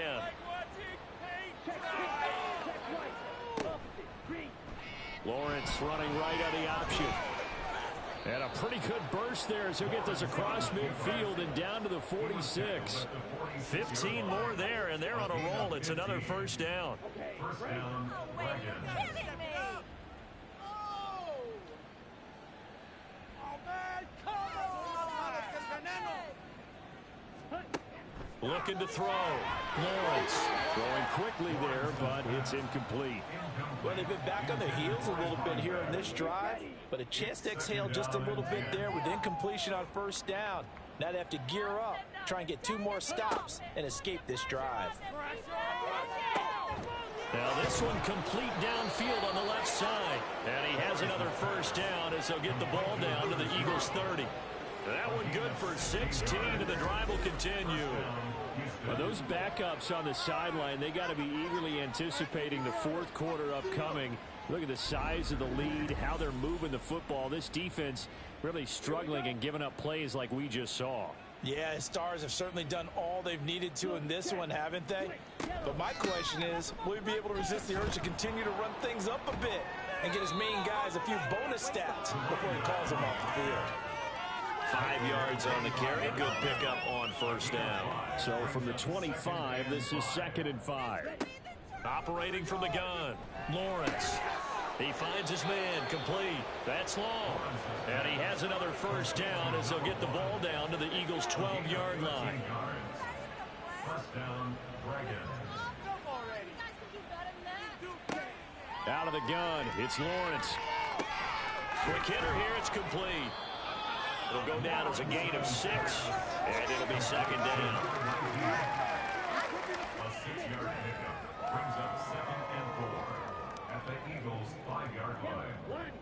Lawrence running right on the option. And a pretty good burst there as he'll get this across midfield and down to the 46. 15 more there, and they're on a roll. It's another 1st down. First down, Dragons. Looking to throw. Lawrence throwing quickly there, but it's incomplete. Well, they've been back on their heels a little bit here in this drive, but a chance to exhale just a little bit there with incompletion on 1st down. Now they have to gear up, try and get 2 more stops, and escape this drive. Now this one complete downfield on the left side. And he has another 1st down as they'll get the ball down to the Eagles' 30. That one good for 16, and the drive will continue. Well, those backups on the sideline, they got to be eagerly anticipating the 4th quarter upcoming. Look at the size of the lead, how they're moving the football. This defense really struggling and giving up plays like we just saw. Yeah, Stars have certainly done all they've needed to in this one, haven't they? But my question is, will he be able to resist the urge to continue to run things up a bit and get his main guys a few bonus stats before he calls them off the field? 5 yards on the carry. Good pickup on 1st down. So from the 25, this is 2nd and 5. Operating from the gun, Lawrence. He finds his man complete. That's long. And he has another 1st down as they'll get the ball down to the Eagles' 12-yard line. 1st down, Dragons. Out of the gun, it's Lawrence. Quick hitter here, it's complete. It'll go down as a gain of 6, and it'll be 2nd down. A 6-yard pickup brings up 2nd and 4 at the Eagles' 5-yard line.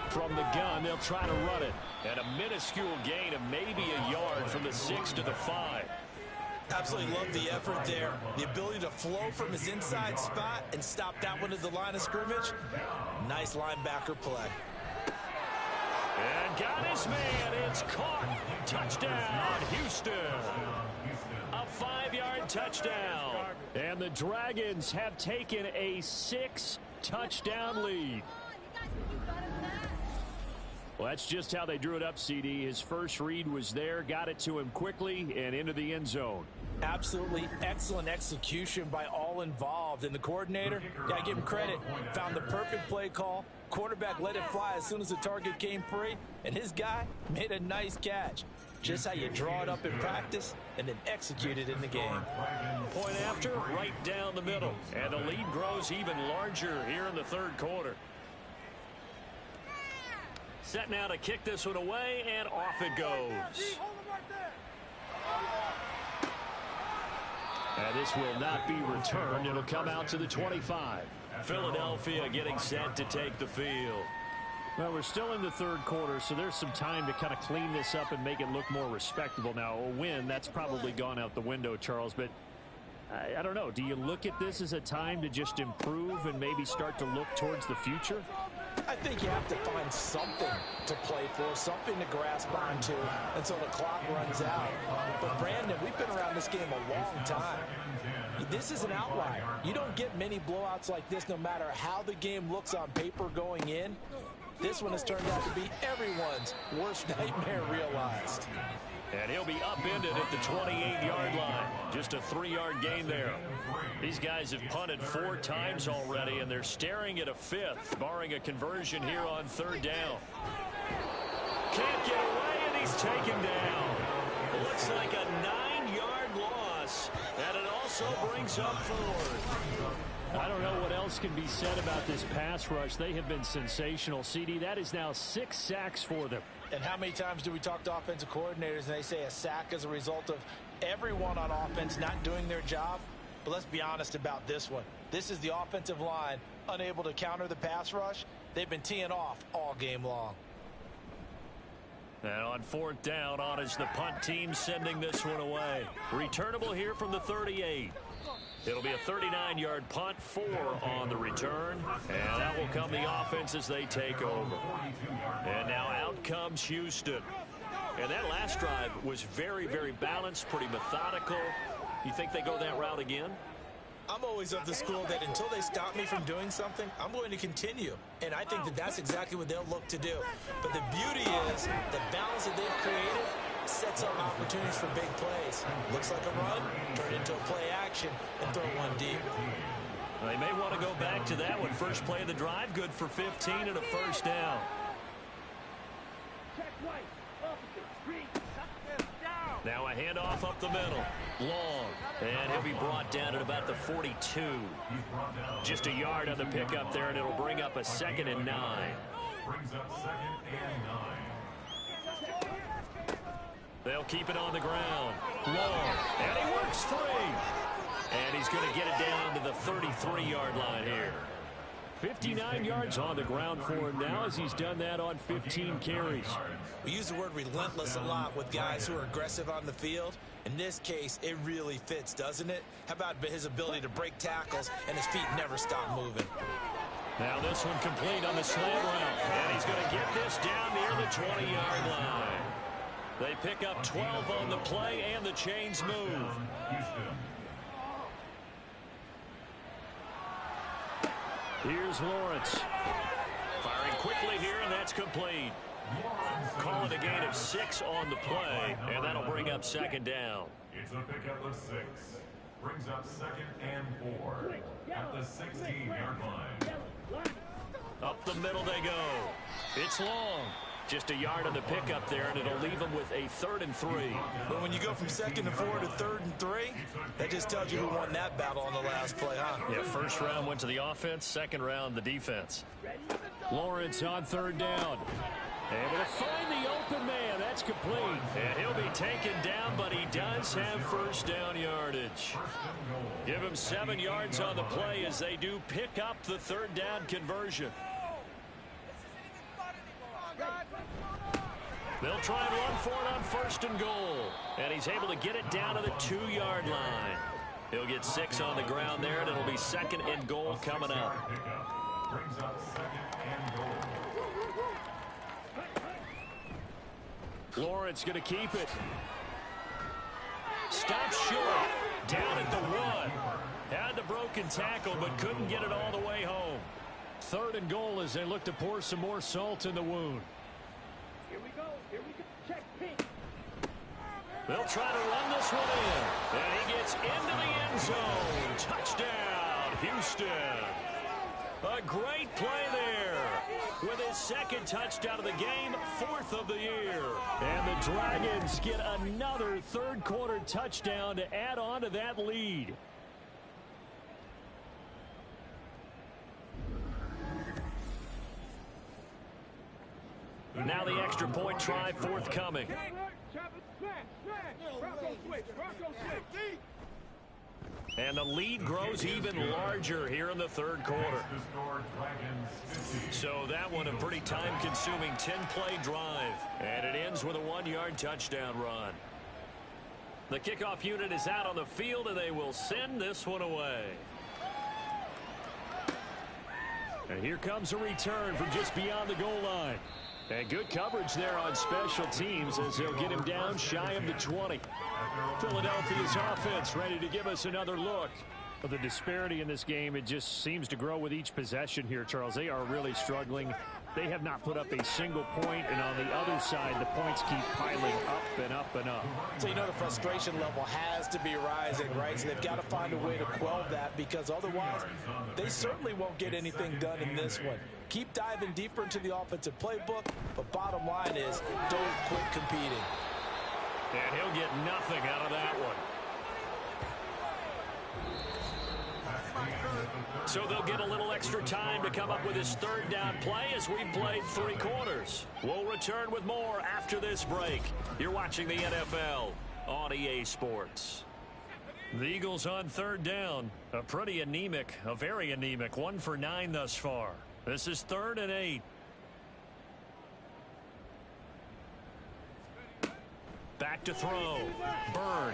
From the gun, they'll try to run it. And a minuscule gain of maybe a yard from the 6 to the 5. Absolutely love the effort there. The ability to flow from his inside spot and stop that one at the line of scrimmage. Nice linebacker play. And got his man. It's caught. Touchdown, Houston. A 5-yard touchdown. And the Dragons have taken a 6-touchdown lead. Well, that's just how they drew it up, CD. His first read was there, got it to him quickly, and into the end zone. Absolutely excellent execution by all involved. And the coordinator, got to give him credit, found the perfect play call. Quarterback let it fly as soon as the target came free, and his guy made a nice catch. Just how you draw it up in practice and then execute it in the game. Point after, right down the middle. And the lead grows even larger here in the 3rd quarter. Set now to kick this one away, and off it goes. And this will not be returned. It'll come out to the 25. Philadelphia getting set to take the field. Well, we're still in the 3rd quarter, so there's some time to kind of clean this up and make it look more respectable. Now, a win, that's probably gone out the window, Charles, but I don't know. Do you look at this as a time to just improve and maybe start to look towards the future? I think you have to find something to play for, something to grasp onto until the clock runs out. But, Brandon, we've been around this game a long time. This is an outlier. You don't get many blowouts like this no matter how the game looks on paper going in. This one has turned out to be everyone's worst nightmare realized. And he'll be upended at the 28-yard line. Just a 3-yard gain there. These guys have punted 4 times already, and they're staring at a 5th, barring a conversion here on 3rd down. Can't get away, and he's taken down. Looks like a 9-yard loss, and it also brings up 4th. I don't know what else can be said about this pass rush. They have been sensational. CD, that is now 6 sacks for them. And how many times do we talk to offensive coordinators and they say a sack as a result of everyone on offense not doing their job? But let's be honest about this one. This is the offensive line unable to counter the pass rush. They've been teeing off all game long. And on 4th down, on is the punt team sending this one away. Returnable here from the 38. It'll be a 39-yard punt, 4 on the return. And that will come the offense as they take over. And now out comes Houston. And that last drive was very, very balanced, pretty methodical. You think they go that route again? I'm always of the school that until they stop me from doing something, I'm going to continue. And I think that that's exactly what they'll look to do. But the beauty is the balance that they've created sets up opportunities for big plays. Looks like a run, turn into a play action, and throw one deep. Well, they may want to go back to that one. First play of the drive, good for 15 and a 1st down. Now a handoff up the middle. Long. And he'll be brought down at about the 42. Just a yard on the pickup there, and it'll bring up a 2nd and 9. Brings up 2nd and 9. They'll keep it on the ground. Long. And he works free. And he's going to get it down to the 33-yard line here. 59 yards on the ground for him now as he's done that on 15 carries. We use the word relentless a lot with guys who are aggressive on the field. In this case, it really fits, doesn't it? How about his ability to break tackles and his feet never stop moving? Now this one complete on the slant route. And he's going to get this down near the 20-yard line. They pick up 12 on the play, and the chains move. Here's Lawrence. Firing quickly here, and that's complete. Call it a gain of 6 on the play, and that'll bring up 2nd down. It's a pickup of 6. Brings up 2nd and 4 at the 16-yard line. Up the middle they go. It's Long. Just a yard on the pickup there, and it'll leave them with a 3rd and 3. But when you go from 2nd and 4 to 3rd and 3, that just tells you who won that battle on the last play, huh? Yeah, 1st round went to the offense, 2nd round the defense. Lawrence on 3rd down. Able to find the open man. That's complete. And he'll be taken down, but he does have 1st down yardage. Give him 7 yards on the play as they do pick up the 3rd down conversion. They'll try and run for it on 1st and goal. And he's able to get it down to the 2-yard line. He'll get 6 on the ground there, and it'll be 2nd and goal coming up. Brings up 2nd and goal. Lawrence going to keep it. Stop short. Down at the 1. Had the broken tackle, but couldn't get it all the way home. 3rd and goal as they look to pour some more salt in the wound. Here we go. Check pink. They'll try to run this one in. And he gets into the end zone. Touchdown, Houston. A great play there. With his 2nd touchdown of the game, 4th of the year. And the Dragons get another 3rd quarter touchdown to add on to that lead. Now the extra point try forthcoming. And the lead grows even larger here in the 3rd quarter. So that one a pretty time-consuming 10-play drive. And it ends with a 1-yard touchdown run. The kickoff unit is out on the field, and they will send this one away. And here comes a return from just beyond the goal line. And good coverage there on special teams as they'll get him down shy of the 20. Philadelphia's offense ready to give us another look. But the disparity in this game, it just seems to grow with each possession here, Charles. They are really struggling they have not put up a single point, and on the other side, the points keep piling up and up and up. So you know the frustration level has to be rising, right? So they've got to find a way to quell that, because otherwise they certainly won't get anything done in this one. Keep diving deeper into the offensive playbook, but bottom line is don't quit competing. And he'll get nothing out of that one. So they'll get a little extra time to come up with his third down play as we've played 3 quarters. We'll return with more after this break. You're watching the NFL on EA Sports. The Eagles on third down. A pretty anemic, a very anemic 1 for 9 thus far. This is 3rd and 8. Back to throw. Byrne.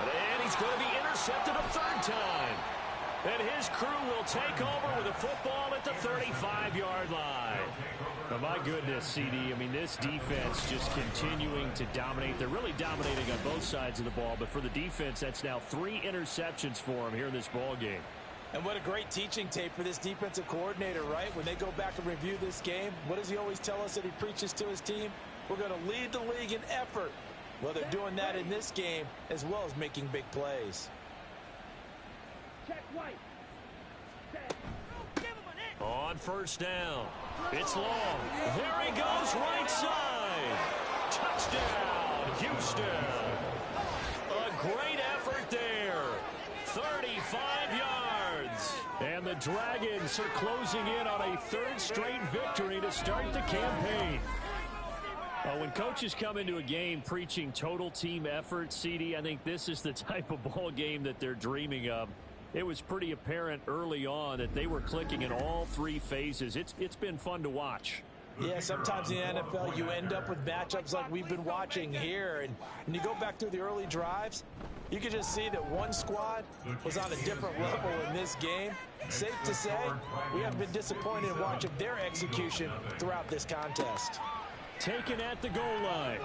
And he's going to be intercepted a 3rd time. And his crew will take over with a football at the 35-yard line. Oh, my goodness, CD. I mean, this defense just continuing to dominate. They're really dominating on both sides of the ball. But for the defense, that's now 3 interceptions for them here in this ball game. And what a great teaching tape for this defensive coordinator, right? When they go back and review this game, what does he always tell us that he preaches to his team? We're going to lead the league in effort. Well, they're doing that in this game as well as making big plays. Check White. On first down, it's long. There he goes, right side. Touchdown, Houston. A great effort there. 35 yards. And the Dragons are closing in on a 3rd straight victory to start the campaign. When coaches come into a game preaching total team effort, CD, I think this is the type of ball game that they're dreaming of. It was pretty apparent early on that they were clicking in all 3 phases. It's been fun to watch. Yeah, sometimes in the NFL you end up with matchups like we've been watching here. And when you go back through the early drives, you can just see that one squad was on a different level in this game. Safe to say, we have been disappointed in watching their execution throughout this contest. Taken at the goal line.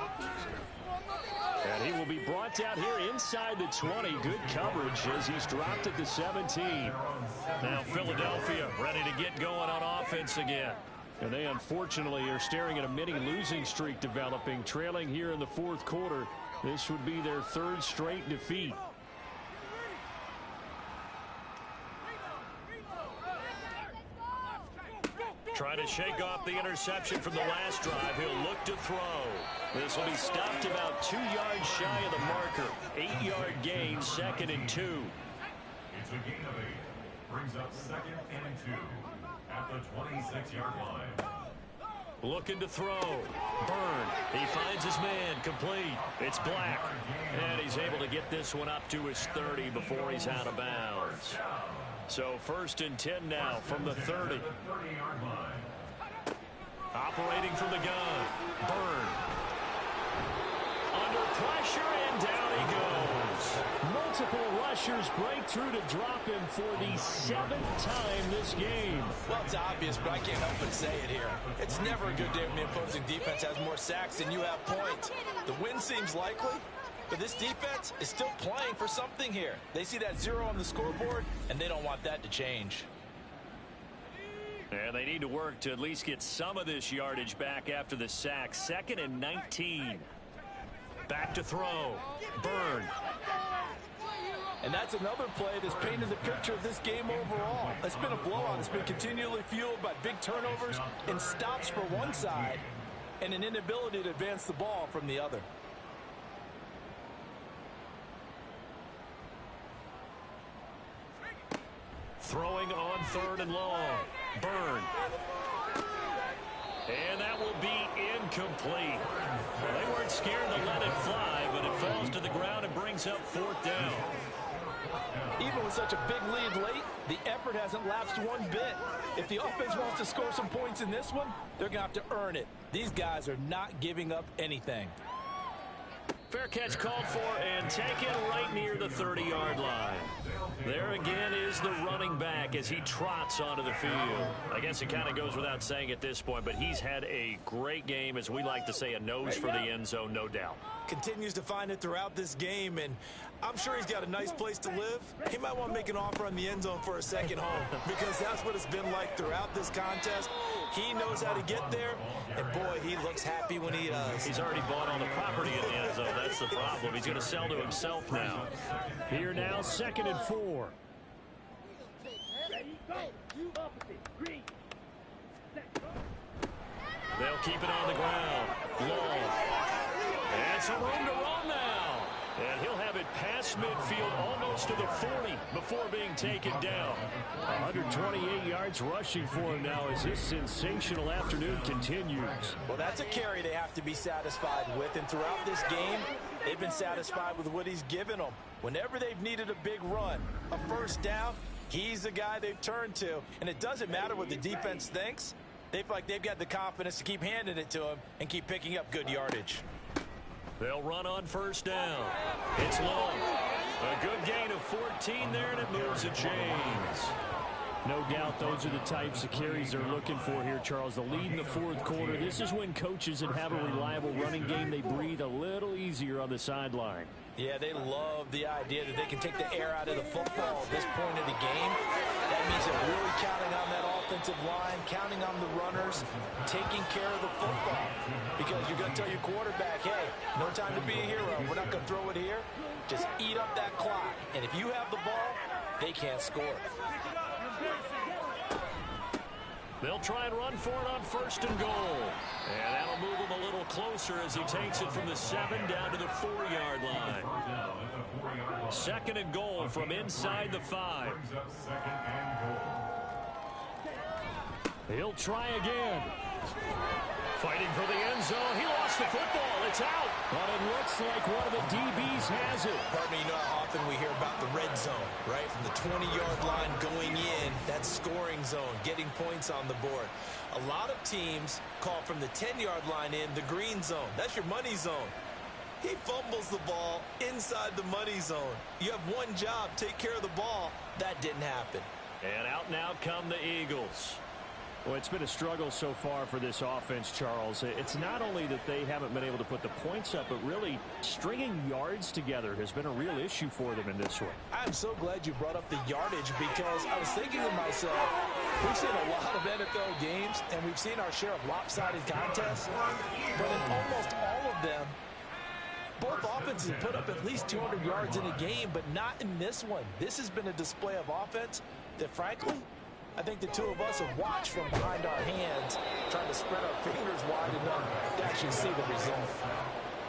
And he will be brought down here inside the 20. Good coverage as he's dropped at the 17. Now Philadelphia ready to get going on offense again. And they unfortunately are staring at a mini losing streak developing, trailing here in the 4th quarter. This would be their 3rd straight defeat. Trying to shake off the interception from the last drive. He'll look to throw. This will be stopped about 2 yards shy of the marker. 8-yard gain, 2nd and 2. It's a gain of 8. Brings up 2nd and 2 at the 26-yard line. Looking to throw. Byrne. He finds his man. Complete. It's Black. And he's able to get this one up to his 30 before he's out of bounds. So 1st and 10 now from the 30. Operating from the gun. Byrne. Under pressure, and down he goes. Multiple rushers break through to drop him for the 7th time this game. Well, it's obvious, but I can't help but say it here. It's never a good day when the opposing defense has more sacks than you have points. The win seems likely, but this defense is still playing for something here. They see that 0 on the scoreboard, and they don't want that to change. And they need to work to at least get some of this yardage back after the sack. 2nd and 19. Back to throw. Byrne. And that's another play that's painted the picture of this game overall. It's been a blowout. It's been continually fueled by big turnovers and stops for one side and an inability to advance the ball from the other. Throwing on 3rd and long. Byrne. And that will be incomplete. They weren't scared to let it fly, but it falls to the ground and brings up 4th down. Even with such a big lead late, the effort hasn't lapsed one bit. If the offense wants to score some points in this one, they're going to have to earn it. These guys are not giving up anything. Fair catch called for and taken right near the 30-yard line. There again is the running back as he trots onto the field. I guess it kind of goes without saying at this point, but he's had a great game, as we like to say, a nose for the end zone, no doubt. Continues to find it throughout this game, and I'm sure he's got a nice place to live. He might want to make an offer on the end zone for a second home, because that's what it's been like throughout this contest. He knows how to get there, and boy, he looks happy when he does. He's already bought all the property in the end zone. That's the problem. He's going to sell to himself now. Here now, 2nd and 4. Ready, go. Opposite. Green. They'll keep it on the ground. Long. And some room to run now. And he'll have it past midfield almost to the 40 before being taken down. 128 yards rushing for him now as his sensational afternoon continues. Well, that's a carry they have to be satisfied with, and throughout this game, they've been satisfied with what he's given them. Whenever they've needed a big run, a first down, he's the guy they've turned to. And it doesn't matter what the defense thinks. They feel like they've got the confidence to keep handing it to him and keep picking up good yardage. They'll run on first down. It's long. A good gain of 14 there, and it moves the chains. No doubt those are the types of carries they're looking for here, Charles. The lead in the 4th quarter. This is when coaches that have a reliable running game, they breathe a little easier on the sideline. Yeah, they love the idea that they can take the air out of the football at this point of the game. That means they're really counting on that offensive line, counting on the runners, taking care of the football. Because you're going to tell your quarterback, hey, no time to be a hero. We're not going to throw it here. Just eat up that clock. And if you have the ball, they can't score. They'll try and run for it on 1st and goal. And that'll move him a little closer as he takes it from the 7 down to the 4-yard line. 2nd and goal from inside the 5. He'll try again. Fighting for the end zone. He lost the football. It's out. But it looks like one of the DBs has it. Partner, you know how often we hear about the red zone, right? From the 20-yard line going in, that scoring zone, getting points on the board. A lot of teams call from the 10-yard line in the green zone. That's your money zone. He fumbles the ball inside the money zone. You have one job, take care of the ball. That didn't happen. And out now come the Eagles. Well, it's been a struggle so far for this offense, Charles. It's not only that they haven't been able to put the points up, but really stringing yards together has been a real issue for them in this one. I'm so glad you brought up the yardage, because I was thinking to myself, we've seen a lot of NFL games, and we've seen our share of lopsided contests, but in almost all of them, both offenses put up at least 200 yards in a game, but not in this one. This has been a display of offense that, frankly, I think the two of us have watched from behind our hands, trying to spread our fingers wide enough to actually see the result.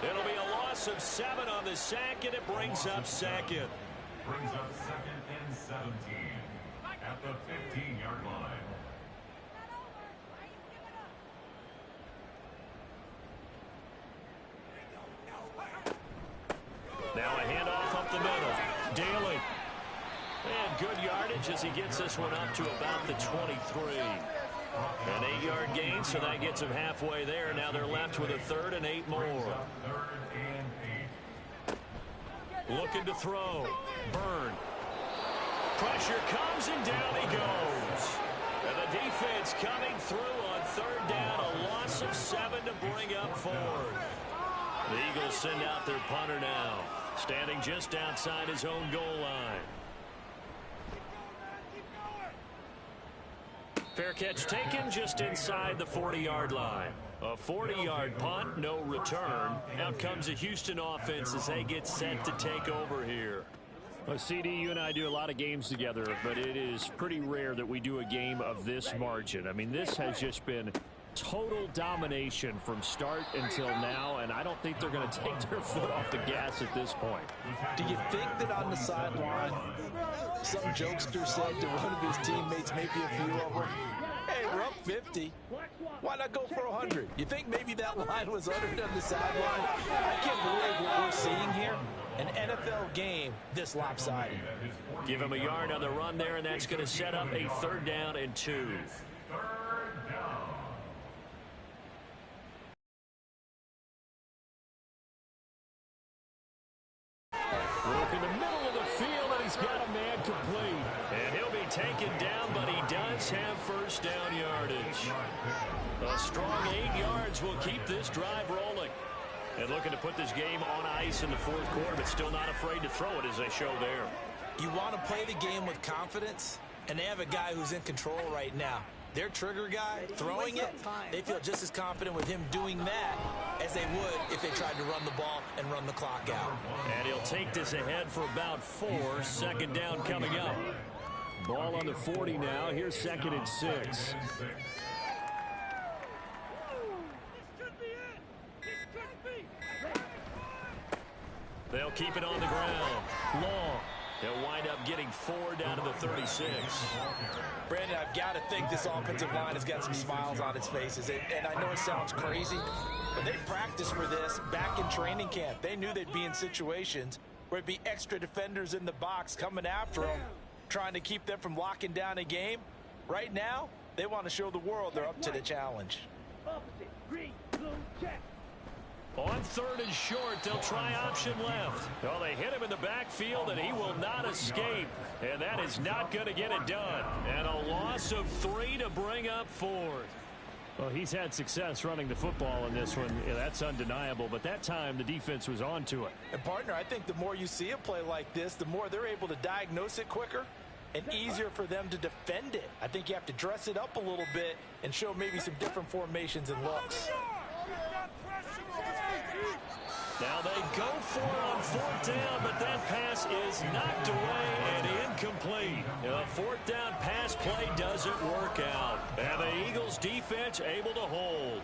It'll be a loss of 7 on the sack, and it brings up 2nd. Brings up 2nd and 17 at the 15-yard line. Now a handoff up the middle. Daly. And good yardage as he gets this one up to about the 23. An 8-yard gain, so that gets him halfway there. Now they're left with a 3rd and 8 more. 3rd and 8. Looking to throw. Byrne. Pressure comes, and down he goes. And the defense coming through on 3rd down. A loss of 7 to bring up 4th. The Eagles send out their punter now, standing just outside his own goal line. Fair catch taken just inside the 40-yard line. A 40-yard punt, no return. Out comes the Houston offense as they get set to take over here. Well, CD, you and I do a lot of games together, but it is pretty rare that we do a game of this margin. I mean, this has just been total domination from start until now, and I don't think they're going to take their foot off the gas at this point. Do you think that on the sideline, some jokester said to one of his teammates, maybe a few of them, hey, we're up 50. Why not go for 100? You think maybe that line was uttered on the sideline? I can't believe what we're seeing here. An NFL game this lopsided. Give him a yard on the run there, and that's going to set up a 3rd down and 2. 3rd down. Work in the middle of the field, and he's got a man incomplete. And he'll be taken down, but he does have first down yardage. A strong 8 yards will keep this drive rolling. And looking to put this game on ice in the fourth quarter, but still not afraid to throw it as they show there. You want to play the game with confidence, and they have a guy who's in control right now. Their trigger guy, throwing it, they feel just as confident with him doing that as they would if they tried to run the ball and run the clock out. And he'll take this ahead for about 4. Second down coming up. Ball on the 40 now. Here's 2nd and 6. They'll keep it on the ground. Long. They'll wind up getting 4 down to the 36. Brandon, I've got to think this offensive line has got some smiles on its faces. And I know it sounds crazy, but they practiced for this back in training camp. They knew they'd be in situations where it'd be extra defenders in the box coming after them, trying to keep them from locking down a game. Right now, they want to show the world they're up to the challenge. Opposite. Green, blue, check. On 3rd and short, they'll try option left. Well, they hit him in the backfield, and he will not escape. And that is not going to get it done. And a loss of 3 to bring up 4th. Well, he's had success running the football in this one. Yeah, that's undeniable. But that time, the defense was on to it. And, partner, I think the more you see a play like this, the more they're able to diagnose it quicker and easier for them to defend it. I think you have to dress it up a little bit and show maybe some different formations and looks. Now they go for it on 4th down, but that pass is knocked away and incomplete. A 4th down pass play doesn't work out. And the Eagles defense able to hold.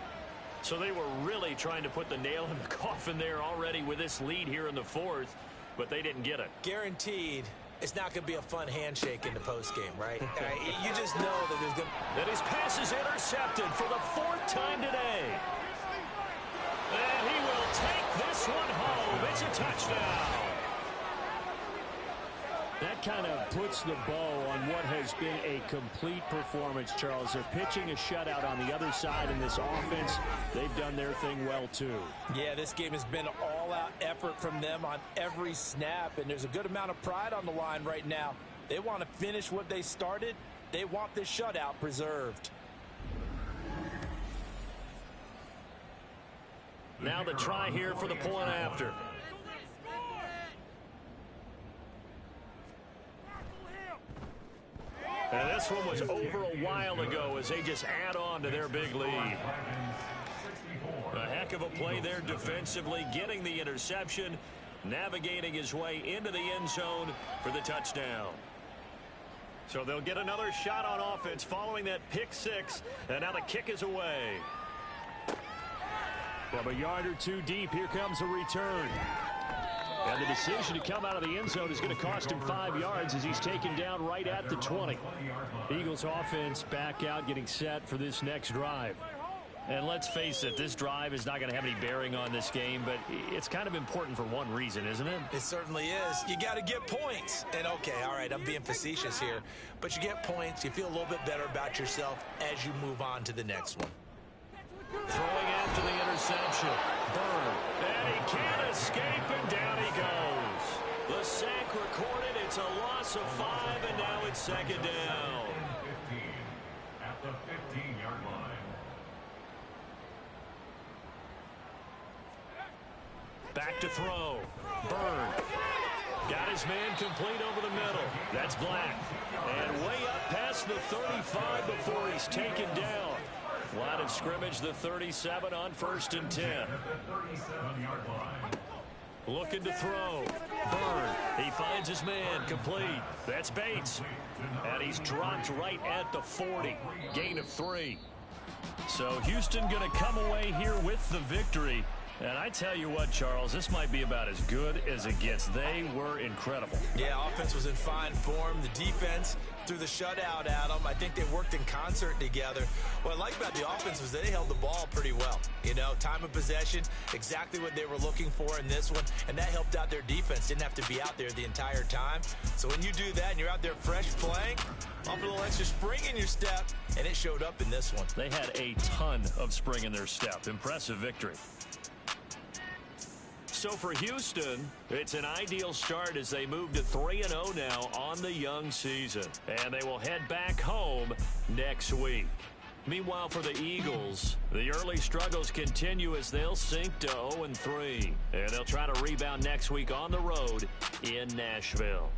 So they were really trying to put the nail in the coffin there already with this lead here in the 4th, but they didn't get it. Guaranteed it's not going to be a fun handshake in the postgame, right? You just know that there's going to... That his pass is intercepted for the 4th time today. And he will take this one home. It's a touchdown. That kind of puts the bow on what has been a complete performance, Charles. They're pitching a shutout on the other side in this offense. They've done their thing well, too. Yeah, this game has been all-out effort from them on every snap, and there's a good amount of pride on the line right now. They want to finish what they started. They want this shutout preserved. Now the try here for the point after. And this one was over a while ago as they just add on to their big lead. A heck of a play there defensively, getting the interception, navigating his way into the end zone for the touchdown. So they'll get another shot on offense following that pick 6, and now the kick is away. From a yard or 2 deep, here comes a return. And the decision to come out of the end zone is going to cost him 5 yards as he's taken down right at the 20. Eagles offense back out, getting set for this next drive. And let's face it, this drive is not going to have any bearing on this game, but it's kind of important for one reason, isn't it? It certainly is. You got to get points. And, okay, all right, I'm being facetious here. But you get points, you feel a little bit better about yourself as you move on to the next one. Throwing after the interception. Burn. And he can't escape, and down he goes. The sack recorded. It's a loss of 5, and now it's second down. 15 at the 15-yard line. Back to throw. Burn. Got his man complete over the middle. That's Black. And way up past the 35 before he's taken down. Line of scrimmage, the 37 on 1st and 10. Looking to throw. Burn. He finds his man complete. That's Bates. And he's dropped right at the 40. Gain of 3. So Houston going to come away here with the victory. And I tell you what, Charles, this might be about as good as it gets. They were incredible. Yeah, offense was in fine form. The defense threw the shutout at them. I think they worked in concert together. What I like about the offense was they held the ball pretty well. You know, time of possession, exactly what they were looking for in this one, and that helped out their defense. Didn't have to be out there the entire time. So when you do that and you're out there fresh playing, off a little extra spring in your step, and it showed up in this one. They had a ton of spring in their step. Impressive victory. So for Houston, it's an ideal start as they move to 3-0 now on the young season. And they will head back home next week. Meanwhile, for the Eagles, the early struggles continue as they'll sink to 0-3. And they'll try to rebound next week on the road in Nashville.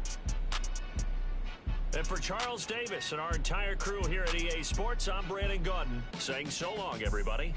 And for Charles Davis and our entire crew here at EA Sports, I'm Brandon Gaudin saying so long, everybody.